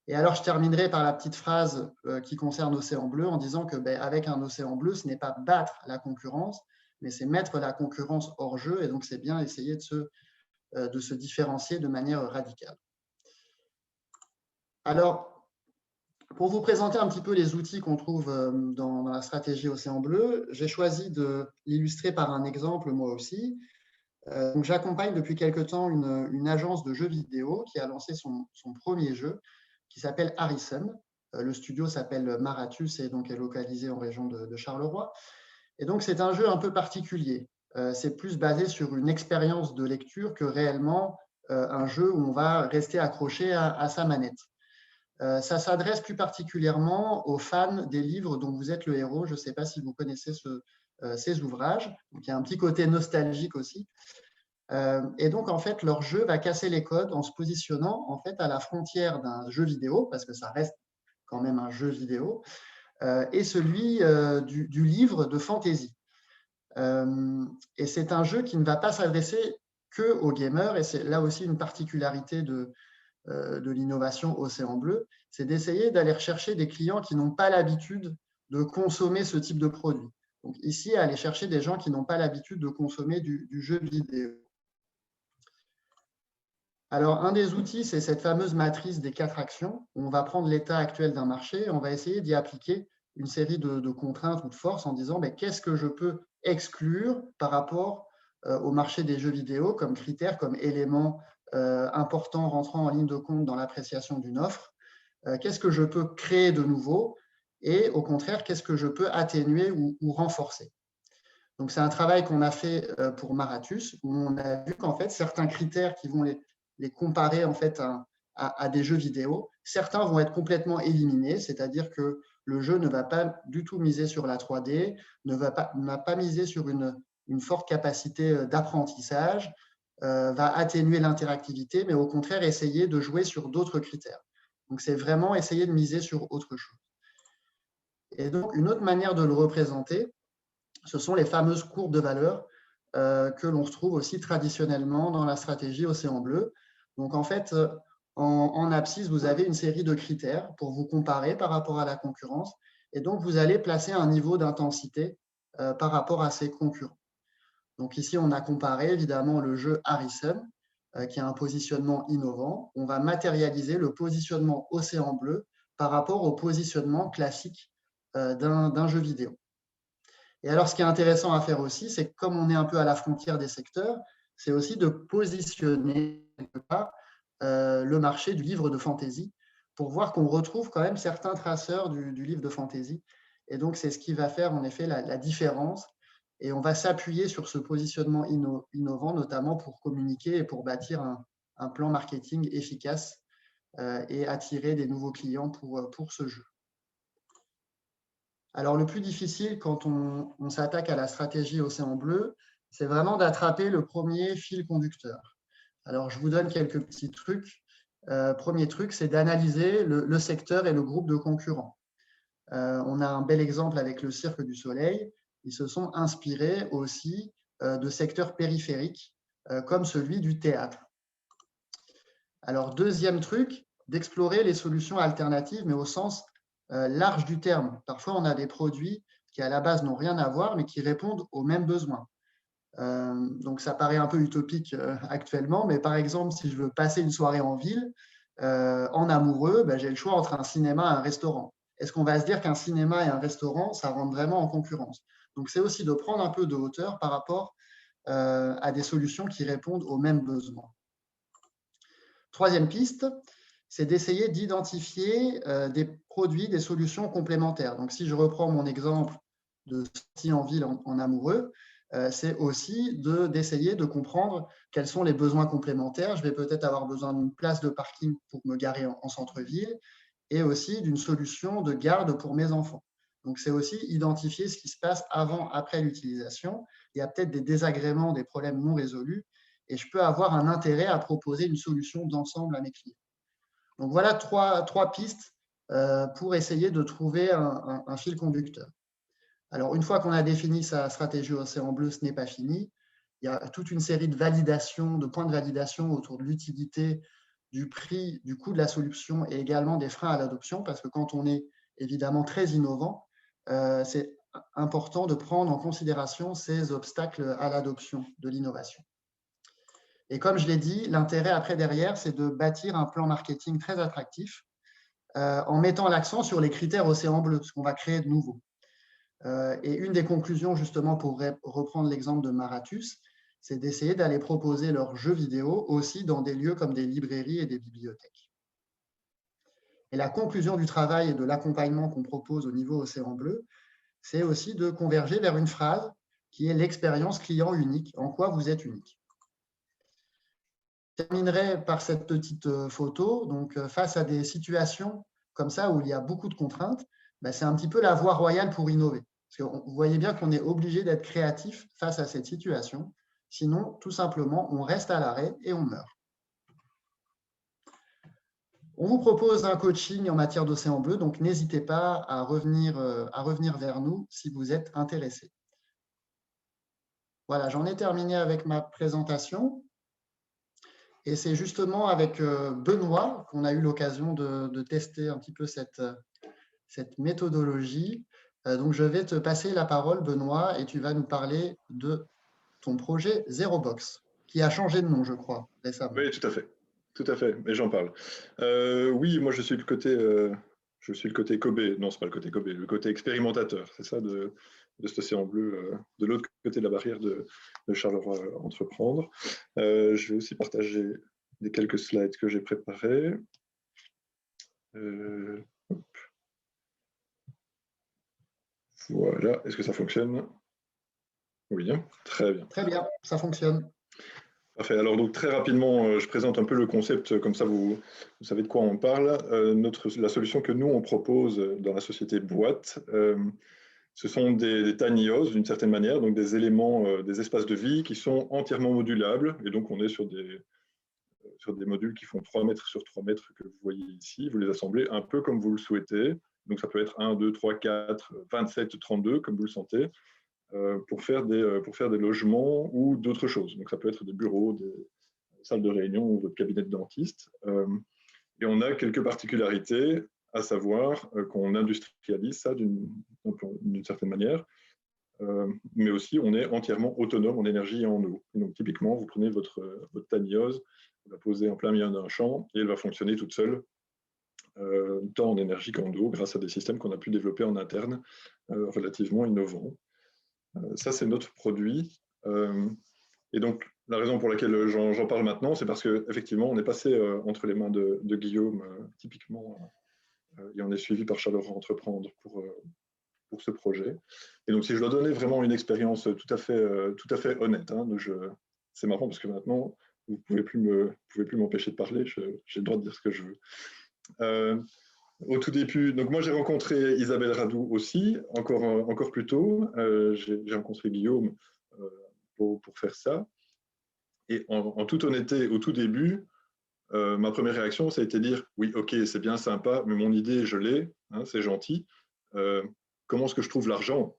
Et alors, je terminerai par la petite phrase qui concerne Océan Bleu en disant que avec un Océan Bleu, ce n'est pas battre la concurrence, mais c'est mettre la concurrence hors jeu. Et donc, c'est bien essayer de se différencier de manière radicale. Alors, pour vous présenter un petit peu les outils qu'on trouve dans la stratégie Océan Bleu, j'ai choisi de l'illustrer par un exemple moi aussi. Donc, j'accompagne depuis quelque temps une agence de jeux vidéo qui a lancé son premier jeu qui s'appelle Harrison. Le studio s'appelle Marathus et donc est localisé en région de Charleroi. Et donc, c'est un jeu un peu particulier. C'est plus basé sur une expérience de lecture que réellement un jeu où on va rester accroché à sa manette. Ça s'adresse plus particulièrement aux fans des livres dont vous êtes le héros. Je ne sais pas si vous connaissez ces ouvrages. Donc, il y a un petit côté nostalgique aussi. Et donc, en fait, leur jeu va casser les codes en se positionnant en fait, à la frontière d'un jeu vidéo, parce que ça reste quand même un jeu vidéo, et celui du livre de fantasy. Et c'est un jeu qui ne va pas s'adresser que aux gamers, et c'est là aussi une particularité de l'innovation Océan Bleu, c'est d'essayer d'aller rechercher des clients qui n'ont pas l'habitude de consommer ce type de produit. Donc ici, aller chercher des gens qui n'ont pas l'habitude de consommer du jeu vidéo. Alors, un des outils, c'est cette fameuse matrice des 4 actions. On va prendre l'état actuel d'un marché et on va essayer d'y appliquer une série de contraintes ou de forces en disant qu'est-ce que je peux exclure par rapport au marché des jeux vidéo comme critère, comme élément important rentrant en ligne de compte dans l'appréciation d'une offre. Qu'est-ce que je peux créer de nouveau et au contraire, qu'est-ce que je peux atténuer ou renforcer. Donc, c'est un travail qu'on a fait pour Marathus où on a vu qu'en fait, certains critères qui vont les comparer en fait à des jeux vidéo, certains vont être complètement éliminés, c'est-à-dire que le jeu ne va pas du tout miser sur la 3D, n'a pas misé sur une forte capacité d'apprentissage, va atténuer l'interactivité, mais au contraire essayer de jouer sur d'autres critères. Donc, c'est vraiment essayer de miser sur autre chose. Et donc, une autre manière de le représenter, ce sont les fameuses courbes de valeur que l'on retrouve aussi traditionnellement dans la stratégie Océan Bleu. Donc, en fait, en abscisse, vous avez une série de critères pour vous comparer par rapport à la concurrence. Et donc, vous allez placer un niveau d'intensité par rapport à ses concurrents. Donc, ici, on a comparé évidemment le jeu Harrison, qui a un positionnement innovant. On va matérialiser le positionnement Océan Bleu par rapport au positionnement classique d'un jeu vidéo. Et alors, ce qui est intéressant à faire aussi, c'est que comme on est un peu à la frontière des secteurs, c'est aussi de positionner le marché du livre de fantasy pour voir qu'on retrouve quand même certains traceurs du livre de fantasy. Et donc, c'est ce qui va faire en effet la différence Et on va s'appuyer sur ce positionnement innovant, notamment pour communiquer et pour bâtir un plan marketing efficace et attirer des nouveaux clients pour ce jeu. Alors, le plus difficile quand on s'attaque à la stratégie Océan Bleu, c'est vraiment d'attraper le premier fil conducteur. Alors, je vous donne quelques petits trucs. Premier truc, c'est d'analyser le secteur et le groupe de concurrents. On a un bel exemple avec le Cirque du Soleil. Ils se sont inspirés aussi de secteurs périphériques, comme celui du théâtre. Alors, deuxième truc, d'explorer les solutions alternatives, mais au sens large du terme. Parfois, on a des produits qui, à la base, n'ont rien à voir, mais qui répondent aux mêmes besoins. Donc, ça paraît un peu utopique actuellement, mais par exemple, si je veux passer une soirée en ville, en amoureux, j'ai le choix entre un cinéma et un restaurant. Est-ce qu'on va se dire qu'un cinéma et un restaurant, ça rentre vraiment en concurrence? Donc, c'est aussi de prendre un peu de hauteur par rapport à des solutions qui répondent aux mêmes besoins. Troisième piste, c'est d'essayer d'identifier des produits, des solutions complémentaires. Donc, si je reprends mon exemple de sortie en ville en amoureux, c'est aussi d'essayer de comprendre quels sont les besoins complémentaires. Je vais peut-être avoir besoin d'une place de parking pour me garer en centre-ville et aussi d'une solution de garde pour mes enfants. Donc, c'est aussi identifier ce qui se passe avant, après l'utilisation. Il y a peut-être des désagréments, des problèmes non résolus et je peux avoir un intérêt à proposer une solution d'ensemble à mes clients. Donc, voilà trois pistes pour essayer de trouver un fil conducteur. Alors, une fois qu'on a défini sa stratégie Océan Bleu, ce n'est pas fini. Il y a toute une série de validations, de points de validation autour de l'utilité, du prix, du coût de la solution et également des freins à l'adoption, parce que quand on est évidemment très innovant, c'est important de prendre en considération ces obstacles à l'adoption de l'innovation. Et comme je l'ai dit, l'intérêt après derrière, c'est de bâtir un plan marketing très attractif en mettant l'accent sur les critères Océan Bleu, ce qu'on va créer de nouveau. Et une des conclusions, justement, pour reprendre l'exemple de Marathus, c'est d'essayer d'aller proposer leurs jeux vidéo aussi dans des lieux comme des librairies et des bibliothèques. Et la conclusion du travail et de l'accompagnement qu'on propose au niveau Océan Bleu, c'est aussi de converger vers une phrase qui est l'expérience client unique. En quoi vous êtes unique? Je terminerai par cette petite photo. Donc, face à des situations comme ça où il y a beaucoup de contraintes, c'est un petit peu la voie royale pour innover. Parce que vous voyez bien qu'on est obligé d'être créatif face à cette situation. Sinon, tout simplement, on reste à l'arrêt et on meurt. On vous propose un coaching en matière d'Océan Bleu, donc n'hésitez pas à revenir vers nous si vous êtes intéressé. Voilà, j'en ai terminé avec ma présentation. Et c'est justement avec Benoît qu'on a eu l'occasion de tester un petit peu cette méthodologie. Donc, je vais te passer la parole, Benoît, et tu vas nous parler de ton projet ZeroBox, qui a changé de nom, je crois, récemment. Oui, tout à fait. Tout à fait, et j'en parle. Oui, moi, je suis le côté Kobe. Non, ce n'est pas le côté Kobe, le côté expérimentateur, c'est ça, de cet Océan Bleu, de l'autre côté de la barrière de Charleroi Entreprendre. Je vais aussi partager les quelques slides que j'ai préparés. Voilà, est-ce que ça fonctionne? Oui, très bien. Très bien, ça fonctionne. Parfait. Alors, donc, très rapidement, je présente un peu le concept, comme ça vous savez de quoi on parle. La solution que nous, on propose dans la société Boîte, ce sont des tiny houses, d'une certaine manière, donc des éléments, des espaces de vie qui sont entièrement modulables. Et donc, on est sur des modules qui font 3 mètres sur 3 mètres que vous voyez ici. Vous les assemblez un peu comme vous le souhaitez. Donc, ça peut être 1, 2, 3, 4, 27, 32, comme vous le sentez. Pour faire des logements ou d'autres choses. Donc, ça peut être des bureaux, des salles de réunion ou votre cabinet de dentiste. Et on a quelques particularités, à savoir qu'on industrialise ça d'une certaine manière, mais aussi on est entièrement autonome en énergie et en eau. Et donc, typiquement, vous prenez votre tiny house, vous la posez en plein milieu d'un champ et elle va fonctionner toute seule, tant en énergie qu'en eau, grâce à des systèmes qu'on a pu développer en interne, relativement innovants. Ça, c'est notre produit. Et donc, la raison pour laquelle j'en parle maintenant, c'est parce qu'effectivement, on est passé entre les mains de Guillaume, typiquement, et on est suivi par Charleroi Entreprendre pour ce projet. Et donc, si je dois donner vraiment une expérience tout à fait honnête, hein, c'est marrant parce que maintenant, vous ne pouvez plus m'empêcher de parler, j'ai le droit de dire ce que je veux. Au tout début, donc moi j'ai rencontré Isabelle Radou aussi, encore plus tôt. J'ai rencontré Guillaume pour faire ça. Et en toute honnêteté, au tout début, ma première réaction, ça a été de dire oui, ok, c'est bien sympa, mais mon idée, je l'ai, hein, c'est gentil. Comment est-ce que je trouve l'argent?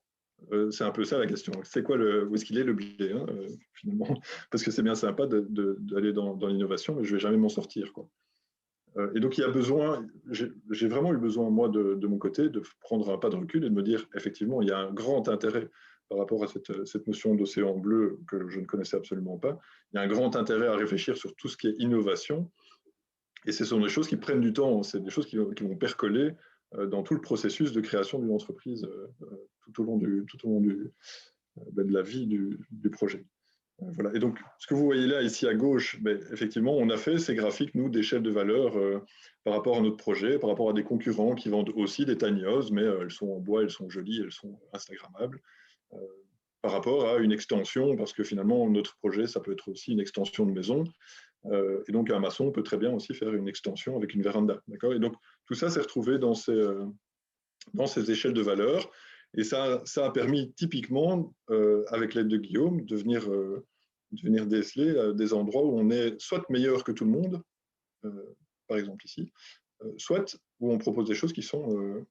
C'est un peu ça la question. C'est quoi où est-ce qu'il est le billet, hein, finalement? Parce que c'est bien sympa d'aller dans l'innovation, mais je ne vais jamais m'en sortir, quoi. Et donc, il y a besoin, j'ai vraiment eu besoin, moi, de mon côté, de prendre un pas de recul et de me dire, effectivement, il y a un grand intérêt par rapport à cette notion d'océan bleu que je ne connaissais absolument pas. Il y a un grand intérêt à réfléchir sur tout ce qui est innovation. Et ce sont des choses qui prennent du temps, c'est des choses qui vont percoler dans tout le processus de création d'une entreprise tout au long de la vie du projet. Voilà. Et donc, ce que vous voyez là, ici à gauche, effectivement, on a fait ces graphiques, nous, d'échelle de valeur par rapport à notre projet, par rapport à des concurrents qui vendent aussi des tiny houses, mais elles sont en bois, elles sont jolies, elles sont instagrammables, par rapport à une extension, parce que finalement, notre projet, ça peut être aussi une extension de maison. Et donc, un maçon peut très bien aussi faire une extension avec une véranda. Et donc, tout ça s'est retrouvé dans ces échelles de valeur. Et ça a permis typiquement, avec l'aide de Guillaume, de venir déceler des endroits où on est soit meilleur que tout le monde, par exemple ici, soit où on propose des choses qui sont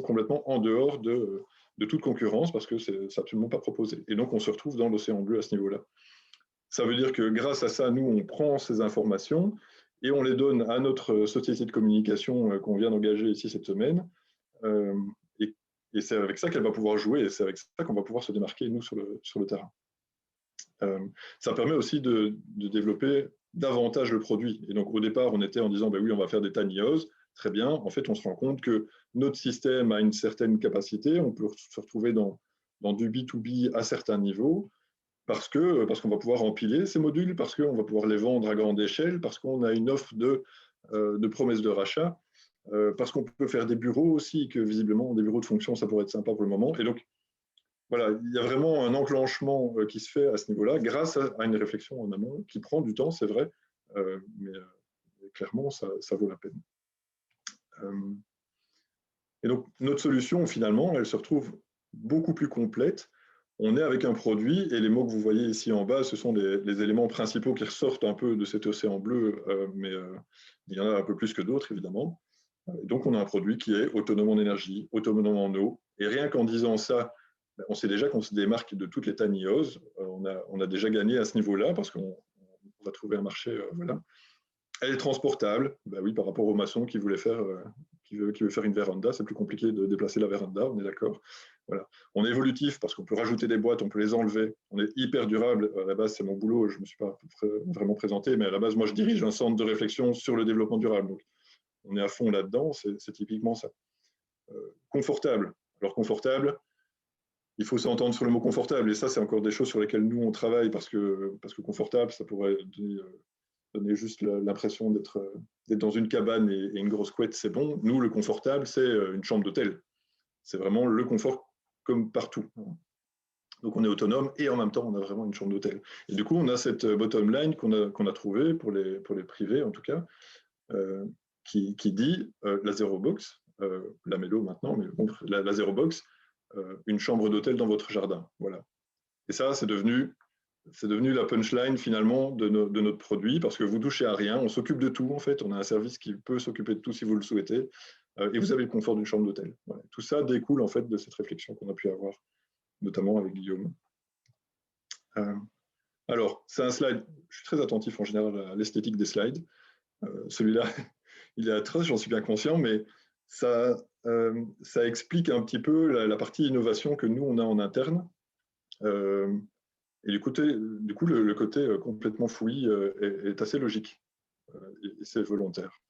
complètement en dehors de toute concurrence parce que c'est absolument pas proposé. Et donc, on se retrouve dans l'océan bleu à ce niveau-là. Ça veut dire que grâce à ça, nous, on prend ces informations et on les donne à notre société de communication qu'on vient d'engager ici cette semaine. Et c'est avec ça qu'elle va pouvoir jouer et c'est avec ça qu'on va pouvoir se démarquer, nous, sur le terrain. Ça permet aussi de développer davantage le produit. Et donc, au départ, on était en disant, oui, on va faire des tiny houses. Très bien. En fait, on se rend compte que notre système a une certaine capacité. On peut se retrouver dans du B2B à certains niveaux parce qu'on va pouvoir empiler ces modules, parce qu'on va pouvoir les vendre à grande échelle, parce qu'on a une offre de promesses de rachat, parce qu'on peut faire des bureaux aussi, que visiblement, des bureaux de fonction, ça pourrait être sympa pour le moment. Et donc, voilà, il y a vraiment un enclenchement qui se fait à ce niveau-là grâce à une réflexion en amont qui prend du temps, c'est vrai, mais clairement, ça vaut la peine. Et donc, notre solution, finalement, elle se retrouve beaucoup plus complète. On est avec un produit, et les mots que vous voyez ici en bas, ce sont les éléments principaux qui ressortent un peu de cet océan bleu, mais il y en a un peu plus que d'autres, évidemment. Et donc, on a un produit qui est autonome en énergie, autonome en eau, et rien qu'en disant ça, on sait déjà qu'on se démarque de toutes les tiny houses. On a déjà gagné à ce niveau-là parce qu'on va trouver un marché. Voilà. Elle est transportable. Oui, par rapport au maçon qui veut faire une véranda, c'est plus compliqué de déplacer la véranda, on est d'accord. Voilà. On est évolutif parce qu'on peut rajouter des boîtes, on peut les enlever. On est hyper durable. À la base, c'est mon boulot, je ne me suis pas vraiment présenté, mais à la base, moi, je dirige un centre de réflexion sur le développement durable. Donc, on est à fond là-dedans, c'est typiquement ça. Confortable. Alors, confortable, il faut s'entendre sur le mot confortable, et ça, c'est encore des choses sur lesquelles nous, on travaille, parce que confortable, ça pourrait donner juste l'impression d'être dans une cabane et une grosse couette, c'est bon. Nous, le confortable, c'est une chambre d'hôtel. C'est vraiment le confort comme partout. Donc, on est autonome, et en même temps, on a vraiment une chambre d'hôtel. Et du coup, on a cette bottom line qu'on a trouvée, pour les privés, en tout cas, qui dit la Zero Box, la Mélo maintenant, mais la Zero Box, une chambre d'hôtel dans votre jardin. Voilà. Et ça, c'est devenu la punchline finalement de notre produit, parce que vous ne touchez à rien, on s'occupe de tout en fait, on a un service qui peut s'occuper de tout si vous le souhaitez, et vous avez le confort d'une chambre d'hôtel. Voilà. Tout ça découle en fait de cette réflexion qu'on a pu avoir, notamment avec Guillaume. Alors, c'est un slide, je suis très attentif en général à l'esthétique des slides. Celui-là, il est atroce, j'en suis bien conscient, mais ça explique un petit peu la partie innovation que nous, on a en interne. Et du coup, le côté complètement fouillis est assez logique et c'est volontaire.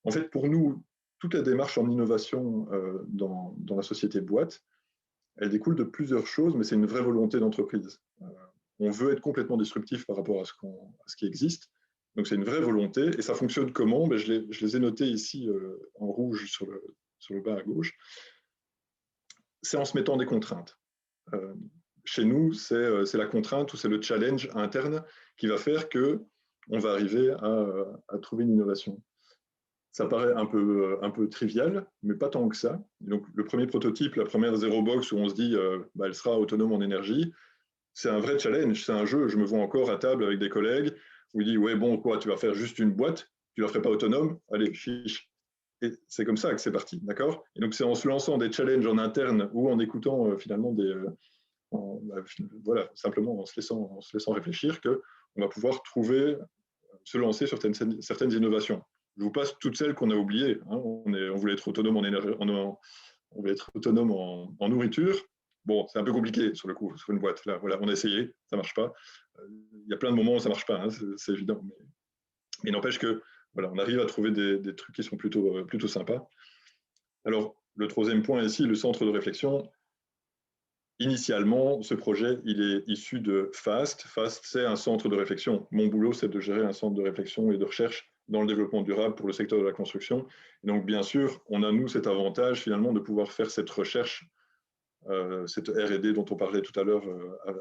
En fait, pour nous, toute la démarche en innovation dans la société boîte, elle découle de plusieurs choses, mais c'est une vraie volonté d'entreprise. On veut être complètement disruptif par rapport à ce qui existe. Donc, c'est une vraie volonté. Et ça fonctionne comment? Je les ai notés ici en rouge sur le bas à gauche. c'est en se mettant des contraintes. Chez nous, c'est la contrainte ou c'est le challenge interne qui va faire qu'on va arriver à trouver une innovation. Ça paraît un peu trivial, mais pas tant que ça. Donc, le premier prototype, la première Zero Box où on se dit elle sera autonome en énergie, c'est un vrai challenge, c'est un jeu. Je me vois encore à table avec des collègues où il dit ouais, bon, quoi, tu vas faire juste une boîte, tu ne la ferais pas autonome, allez, fiche. Et c'est comme ça que c'est parti, d'accord? Et donc, c'est en se lançant des challenges en interne ou en écoutant finalement voilà, simplement en se laissant réfléchir qu'on va pouvoir se lancer sur certaines innovations. Je vous passe toutes celles qu'on a oubliées. Hein. On voulait être autonome en énergie, on voulait être autonome en nourriture. Bon, c'est un peu compliqué sur le coup, sur une boîte. Là, voilà, on a essayé, ça ne marche pas. Il y a plein de moments où ça ne marche pas, hein, c'est évident. Mais n'empêche que voilà, on arrive à trouver des trucs qui sont plutôt sympas. Alors, le troisième point ici, le centre de réflexion. Initialement, ce projet, il est issu de FAST. FAST, c'est un centre de réflexion. Mon boulot, c'est de gérer un centre de réflexion et de recherche dans le développement durable pour le secteur de la construction. Et donc, bien sûr, on a, nous, cet avantage, finalement, de pouvoir faire cette recherche, cette R&D dont on parlait tout à l'heure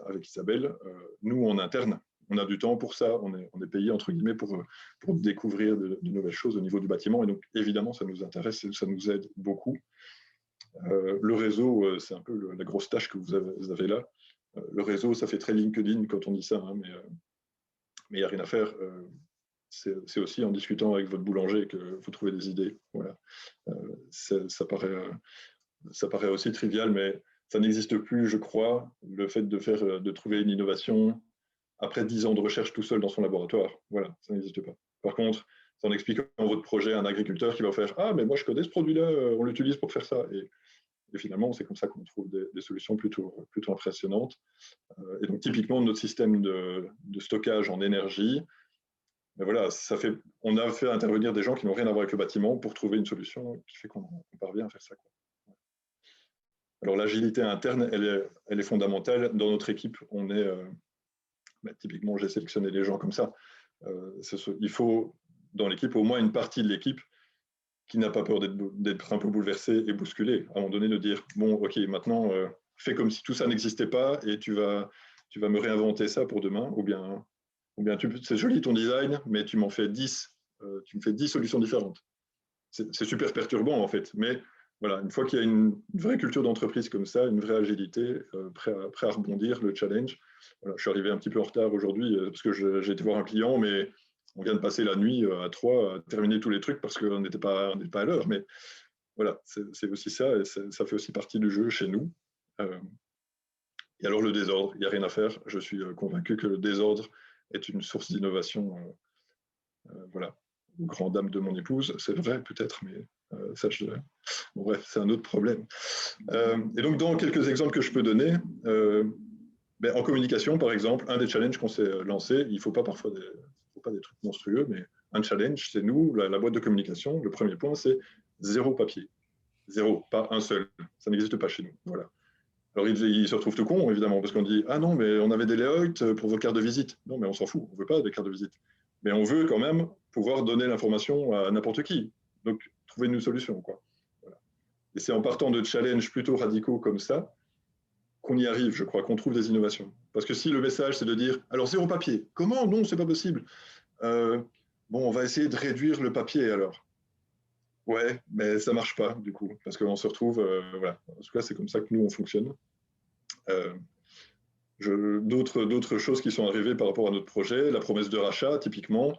avec Isabelle. Nous, en interne, on a du temps pour ça. On est payé, entre guillemets, pour découvrir de nouvelles choses au niveau du bâtiment. Et donc, évidemment, ça nous intéresse et ça nous aide beaucoup. Le réseau, c'est un peu la grosse tâche que vous avez là. Le réseau, ça fait très LinkedIn quand on dit ça, hein, mais il n'y a rien à faire. C'est aussi en discutant avec votre boulanger que vous trouvez des idées. Voilà. Ça paraît aussi trivial, mais ça n'existe plus, je crois, le fait de trouver une innovation après 10 ans de recherche tout seul dans son laboratoire. Voilà, ça n'existe pas. Par contre, c'est en expliquant votre projet à un agriculteur qui va faire « Ah, mais moi, je connais ce produit-là, on l'utilise pour faire ça. » Et finalement, c'est comme ça qu'on trouve des solutions plutôt impressionnantes. Et donc, typiquement, notre système de stockage en énergie, ben voilà, on a fait intervenir des gens qui n'ont rien à voir avec le bâtiment pour trouver une solution qui fait qu'on parvient à faire ça. Alors, l'agilité interne, elle est fondamentale. Dans notre équipe, typiquement, j'ai sélectionné les gens comme ça. Il faut, dans l'équipe, au moins une partie de l'équipe qui n'a pas peur d'être un peu bouleversé et bousculé. À un moment donné, de dire, bon, ok, maintenant, fais comme si tout ça n'existait pas et tu vas me réinventer ça pour demain, ou bien c'est joli ton design, mais tu m'en fais 10, tu me fais 10 solutions différentes. C'est super perturbant, en fait. Mais voilà, une fois qu'il y a une vraie culture d'entreprise comme ça, une vraie agilité, prêt à rebondir, le challenge. Voilà, je suis arrivé un petit peu en retard aujourd'hui parce que j'ai été voir un client, mais on vient de passer la nuit à 3 à terminer tous les trucs parce qu'on n'était pas à l'heure. Mais voilà, c'est aussi ça, et ça fait aussi partie du jeu chez nous. Et alors le désordre, il n'y a rien à faire. Je suis convaincu que le désordre est une source d'innovation. Voilà, aux grandes dames de mon épouse, c'est vrai peut-être, mais ça, bon, bref, c'est un autre problème. Et donc, dans quelques exemples que je peux donner, en communication, par exemple, un des challenges qu'on s'est lancé, il ne faut pas parfois des trucs monstrueux, mais un challenge, c'est nous, la boîte de communication, le premier point, c'est 0 papier. 0, pas un seul. Ça n'existe pas chez nous. Voilà. Alors, ils se retrouvent tout cons, évidemment, parce qu'on dit « Ah non, mais on avait des layouts pour vos cartes de visite. » Non, mais on s'en fout, on ne veut pas des cartes de visite. Mais on veut quand même pouvoir donner l'information à n'importe qui. Donc, trouvez-nous une solution, quoi. Voilà. Et c'est en partant de challenges plutôt radicaux comme ça qu'on y arrive, je crois, qu'on trouve des innovations. Parce que si le message, c'est de dire « Alors, 0 papier. Comment? Non, c'est pas possible. Bon, on va essayer de réduire le papier, alors. » Ouais, mais ça marche pas, du coup, parce qu'on se retrouve... voilà. En tout cas, c'est comme ça que nous, on fonctionne. D'autres choses qui sont arrivées par rapport à notre projet, la promesse de rachat, typiquement,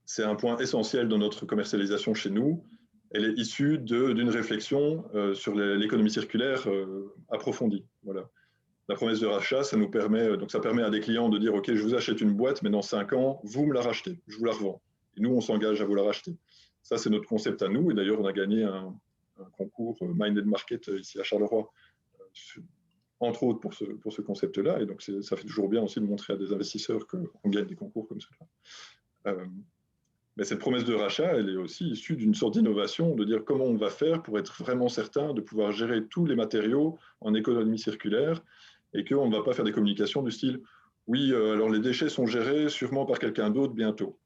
c'est un point essentiel dans notre commercialisation chez nous. Elle est issue d'une réflexion sur l'économie circulaire approfondie. Voilà. La promesse de rachat, ça permet à des clients de dire « Ok, je vous achète une boîte, mais dans 5 ans, vous me la rachetez, je vous la revends. » Et nous, on s'engage à vous la racheter. Ça, c'est notre concept à nous. Et d'ailleurs, on a gagné un concours Minded Market ici à Charleroi, entre autres pour ce concept-là. Et donc, ça fait toujours bien aussi de montrer à des investisseurs qu'on gagne des concours comme cela. Mais cette promesse de rachat, elle est aussi issue d'une sorte d'innovation, de dire comment on va faire pour être vraiment certain de pouvoir gérer tous les matériaux en économie circulaire et qu'on ne va pas faire des communications du style « Oui, alors les déchets sont gérés sûrement par quelqu'un d'autre bientôt ».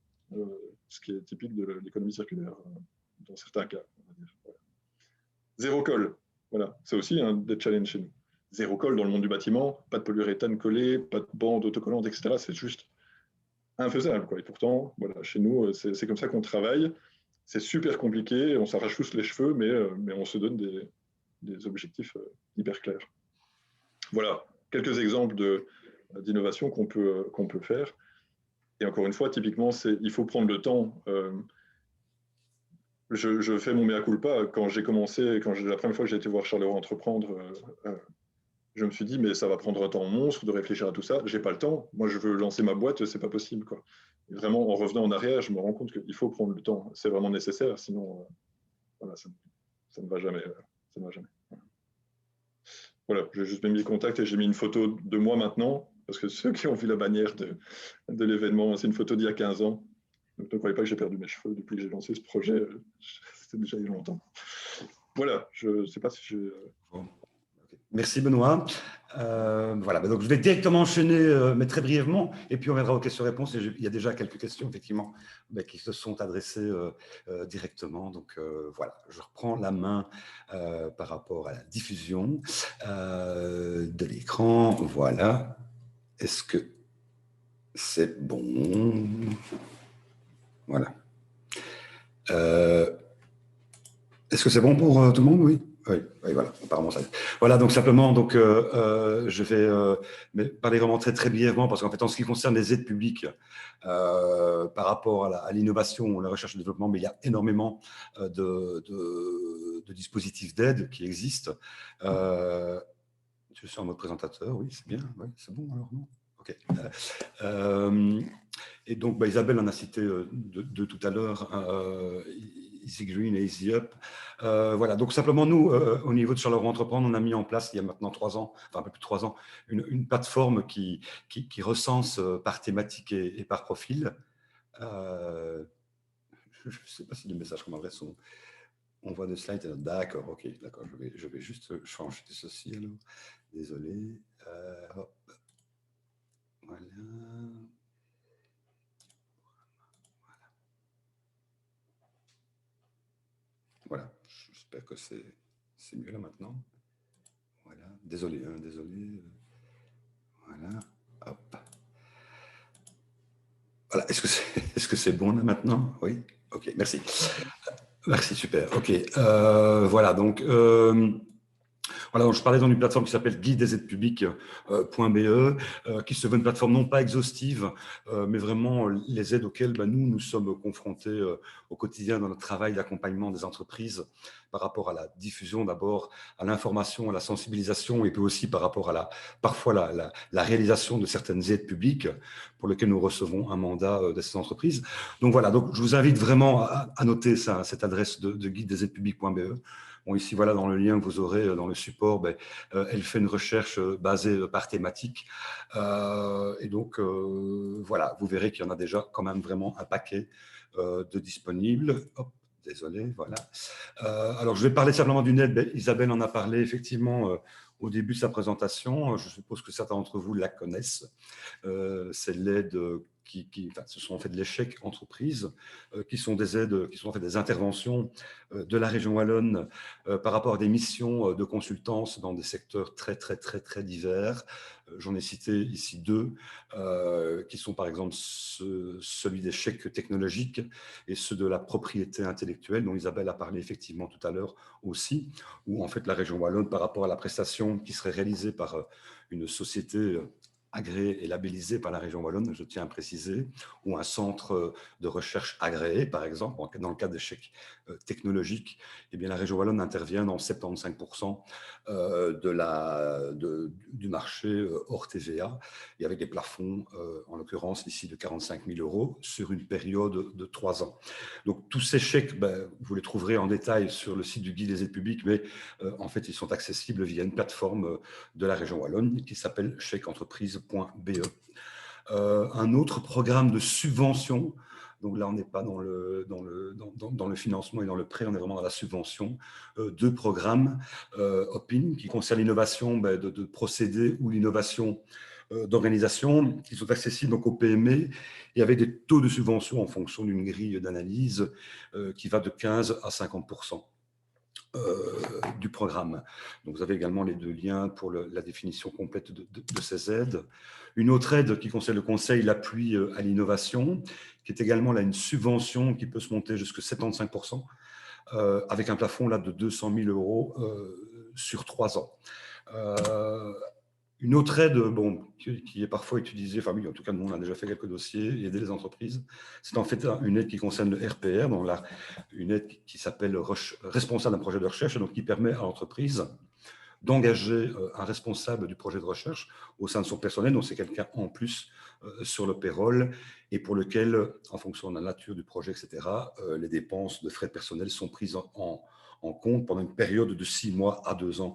Ce qui est typique de l'économie circulaire dans certains cas. On va dire. Voilà. 0 colle. Voilà, c'est aussi un des challenges chez nous. Zéro colle dans le monde du bâtiment, pas de polyuréthane collé, pas de bande autocollante, etc. C'est juste infaisable, quoi. Et pourtant, voilà, chez nous, c'est comme ça qu'on travaille. C'est super compliqué, on s'arrache tous les cheveux, mais on se donne des objectifs hyper clairs. Voilà, quelques exemples d'innovation qu'on peut faire. Et encore une fois, typiquement, il faut prendre le temps. Je fais mon mea culpa. Quand j'ai commencé, la première fois que j'ai été voir Charleroi Entreprendre, je me suis dit, mais ça va prendre un temps monstre de réfléchir à tout ça. J'ai pas le temps. Moi, je veux lancer ma boîte, c'est pas possible, quoi. Et vraiment, en revenant en arrière, je me rends compte qu'il faut prendre le temps. C'est vraiment nécessaire, sinon, voilà, ça ne va jamais. Ça ne va jamais. Voilà, j'ai juste mis le contact et j'ai mis une photo de moi maintenant, parce que ceux qui ont vu la bannière de l'événement, c'est une photo d'il y a 15 ans. Donc, ne croyez pas que j'ai perdu mes cheveux depuis que j'ai lancé ce projet. C'était déjà il y a longtemps. Voilà, je ne sais pas si j'ai... Merci Benoît. Voilà, donc je vais directement enchaîner, mais très brièvement, et puis on viendra aux questions-réponses. Il y a déjà quelques questions, effectivement, qui se sont adressées directement. Donc voilà, je reprends la main par rapport à la diffusion de l'écran. Voilà. Est-ce que c'est bon? Voilà. Est-ce que c'est bon pour tout le monde? Oui. Oui, voilà, apparemment ça. Voilà, donc simplement, donc, je vais parler vraiment très, très brièvement, parce qu'en fait, en ce qui concerne les aides publiques, par rapport à l'innovation, la recherche et le développement, mais il y a énormément de dispositifs d'aide qui existent. Je suis en mode présentateur, oui, c'est bien, oui, c'est bon alors, non? Ok. Et donc, Isabelle en a cité deux tout à l'heure, Easy Green et Easy Up. Voilà, donc simplement nous, au niveau de Charleroi Entreprendre, on a mis en place il y a maintenant 3 ans, enfin un peu plus de 3 ans, une plateforme qui recense par thématique et par profil. Je ne sais pas si les messages qu'on m'adresse sont... On voit des slides. D'accord, ok, d'accord. Je vais juste changer ceci alors. Désolé. Hop. Voilà. Voilà, j'espère que c'est mieux là maintenant. Voilà, désolé, hein, désolé. Voilà, hop. Voilà, est-ce que c'est bon là maintenant? Oui, ok, merci. Merci, super, ok. Voilà, donc... Voilà, donc je parlais dans une plateforme qui s'appelle guide des aides publiques.be, qui se veut une plateforme non pas exhaustive, mais vraiment les aides auxquelles nous sommes confrontés au quotidien dans notre travail d'accompagnement des entreprises par rapport à la diffusion d'abord, à l'information, à la sensibilisation, et puis aussi par rapport à parfois la réalisation de certaines aides publiques pour lesquelles nous recevons un mandat de ces entreprises. Donc voilà, donc je vous invite vraiment à noter cette adresse de guide des aides publiques.be. Bon, ici, voilà, dans le lien que vous aurez dans le support, elle fait une recherche basée par thématique. Et donc, voilà, vous verrez qu'il y en a déjà quand même vraiment un paquet de disponibles. Hop, désolé, voilà. Alors, je vais parler simplement d'une aide. Isabelle en a parlé effectivement au début de sa présentation. Je suppose que certains d'entre vous la connaissent. C'est l'aide ce sont en fait de l'échec entreprise, qui sont des aides, qui sont en fait des interventions de la région wallonne par rapport à des missions de consultance dans des secteurs très, très, très, très divers. J'en ai cité ici 2, qui sont par exemple celui des chèques technologiques et ceux de la propriété intellectuelle, dont Isabelle a parlé effectivement tout à l'heure aussi, où en fait la région wallonne, par rapport à la prestation qui serait réalisée par une société agréé et labellisé par la région wallonne, je tiens à préciser, ou un centre de recherche agréé, par exemple, dans le cas d'échecs technologiques, eh bien, la région wallonne intervient dans 75% du marché hors TVA, et avec des plafonds, en l'occurrence ici de 45 000 € sur une période de 3 ans. Donc, tous ces chèques, vous les trouverez en détail sur le site du guide des aides publiques, mais en fait, ils sont accessibles via une plateforme de la région wallonne qui s'appelle chèqueentreprise.be. Un autre programme de subvention, donc là on n'est pas dans le financement et dans le prêt, on est vraiment dans la subvention, 2 programmes OPIN qui concernent l'innovation de procédés ou l'innovation d'organisation qui sont accessibles donc aux PME et avec des taux de subvention en fonction d'une grille d'analyse qui va de 15 à 50%. du programme. Donc, vous avez également les 2 liens pour la définition complète de ces aides. Une autre aide qui concerne le conseil, l'appui à l'innovation, qui est également là une subvention qui peut se monter jusqu'à 75%, avec un plafond là de 200 000 € sur 3 ans. Une autre aide qui est parfois utilisée, enfin oui, en tout cas nous on a déjà fait quelques dossiers et aider les entreprises, c'est en fait une aide qui concerne le RPR, donc là, une aide qui s'appelle responsable d'un projet de recherche, donc qui permet à l'entreprise d'engager un responsable du projet de recherche au sein de son personnel, donc c'est quelqu'un en plus sur le payroll et pour lequel, en fonction de la nature du projet, etc., les dépenses de frais de personnel sont prises en compte pendant une période de 6 mois à 2 ans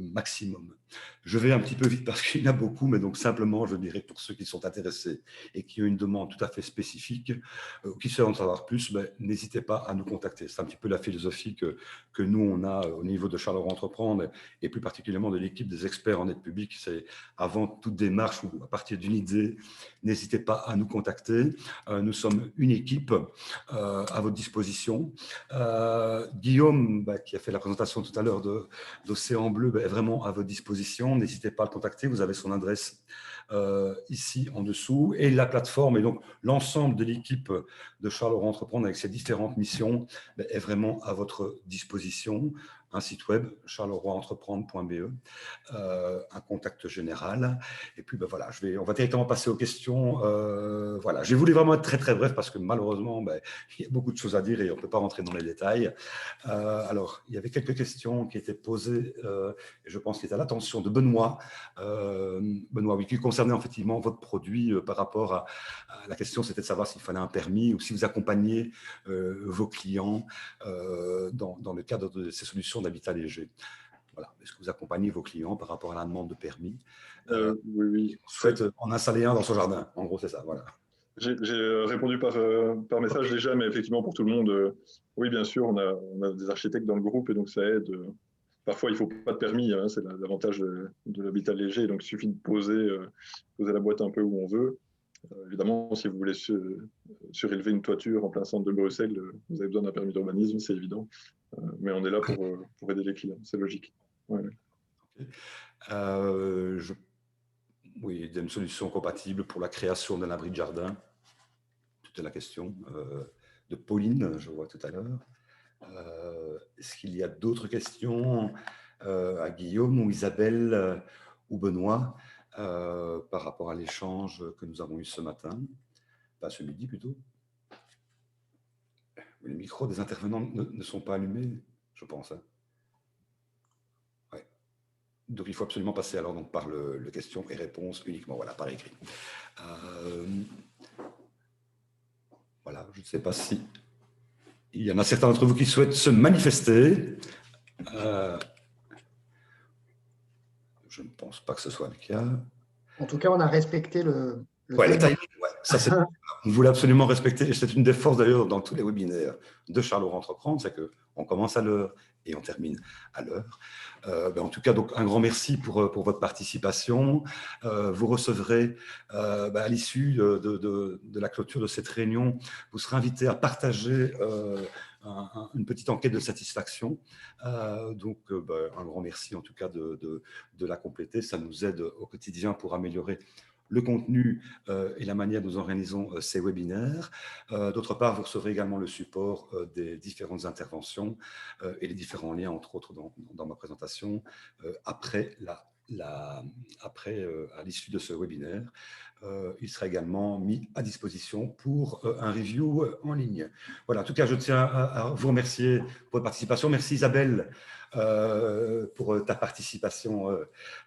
maximum. Je vais un petit peu vite parce qu'il y en a beaucoup, mais donc simplement, je dirais pour ceux qui sont intéressés et qui ont une demande tout à fait spécifique, qui souhaitent en savoir plus, n'hésitez pas à nous contacter. C'est un petit peu la philosophie que nous, on a au niveau de Charleroi Entreprendre et plus particulièrement de l'équipe des experts en aide publique. C'est avant toute démarche ou à partir d'une idée, n'hésitez pas à nous contacter. Nous sommes une équipe à votre disposition. Guillaume, qui a fait la présentation tout à l'heure d'Océan Bleu, est vraiment à votre disposition. N'hésitez pas à le contacter. Vous avez son adresse ici en dessous. Et la plateforme, et donc l'ensemble de l'équipe de Charleroi Entreprendre avec ses différentes missions est vraiment à votre disposition. Un site web, charleroi-entreprendre.be, un contact général. Et puis, voilà, on va directement passer aux questions. Voilà, j'ai voulu vraiment être très, très bref parce que malheureusement, il y a beaucoup de choses à dire et on ne peut pas rentrer dans les détails. Alors, il y avait quelques questions qui étaient posées et je pense qu'il est à l'attention de Benoît. Benoît, oui, qui concernait effectivement votre produit par rapport à la question, c'était de savoir s'il fallait un permis ou si vous accompagnez vos clients dans le cadre de ces solutions d'habitat léger. Voilà. Est-ce que vous accompagnez vos clients par rapport à la demande de permis Oui. On souhaite en installer un dans son jardin. En gros, c'est ça. Voilà. J'ai répondu par message déjà, mais effectivement, pour tout le monde, oui, bien sûr, on a des architectes dans le groupe et donc ça aide. Parfois, il ne faut pas de permis, hein, c'est l'avantage de l'habitat léger, donc il suffit de poser la boîte un peu où on veut. Évidemment, si vous voulez surélever une toiture en plein centre de Bruxelles, vous avez besoin d'un permis d'urbanisme, c'est évident. Mais on est là pour aider les clients, c'est logique. Ouais. Okay. Oui, il y a une solution compatible pour la création d'un abri de jardin. Toute la question de Pauline, je vois tout à l'heure. Est-ce qu'il y a d'autres questions à Guillaume ou Isabelle ou Benoît par rapport à l'échange que nous avons eu ce matin, pas ce midi plutôt? Les micros des intervenants ne sont pas allumés, je pense. Hein. Ouais. Donc il faut absolument passer alors donc par le questions et réponses uniquement, voilà, par écrit. Voilà, je ne sais pas si il y en a certains d'entre vous qui souhaitent se manifester. Je ne pense pas que ce soit le cas. En tout cas, on a respecté le timing. Ouais, ça, on voulait absolument respecter, et c'est une des forces d'ailleurs dans tous les webinaires de Charleroi Entreprendre, c'est qu'on commence à l'heure et on termine à l'heure. En tout cas, donc, un grand merci pour votre participation. Vous recevrez, à l'issue de la clôture de cette réunion, vous serez invité à partager une petite enquête de satisfaction. Donc, un grand merci en tout cas de la compléter. Ça nous aide au quotidien pour améliorer le contenu et la manière dont nous organisons ces webinaires. D'autre part, vous recevrez également le support des différentes interventions et les différents liens, entre autres, dans ma présentation, après à l'issue de ce webinaire. Il sera également mis à disposition pour un review en ligne. Voilà, en tout cas, je tiens à vous remercier pour votre participation. Merci Isabelle pour ta participation.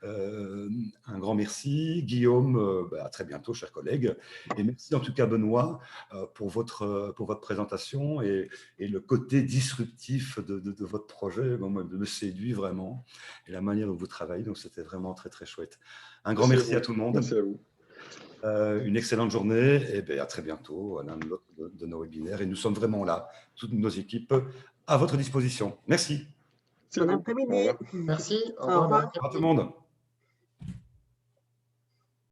Un grand merci. Guillaume, à très bientôt, chers collègues. Et merci en tout cas, Benoît, pour votre présentation et le côté disruptif de votre projet me séduit vraiment. Et la manière dont vous travaillez, donc c'était vraiment très, très chouette. Un grand merci à tout le monde. Merci à vous. Une excellente journée et à très bientôt à l'un de nos webinaires. Et nous sommes vraiment là, toutes nos équipes, à votre disposition. Merci. Bon après-midi. Merci. Au revoir. Au revoir tout le monde.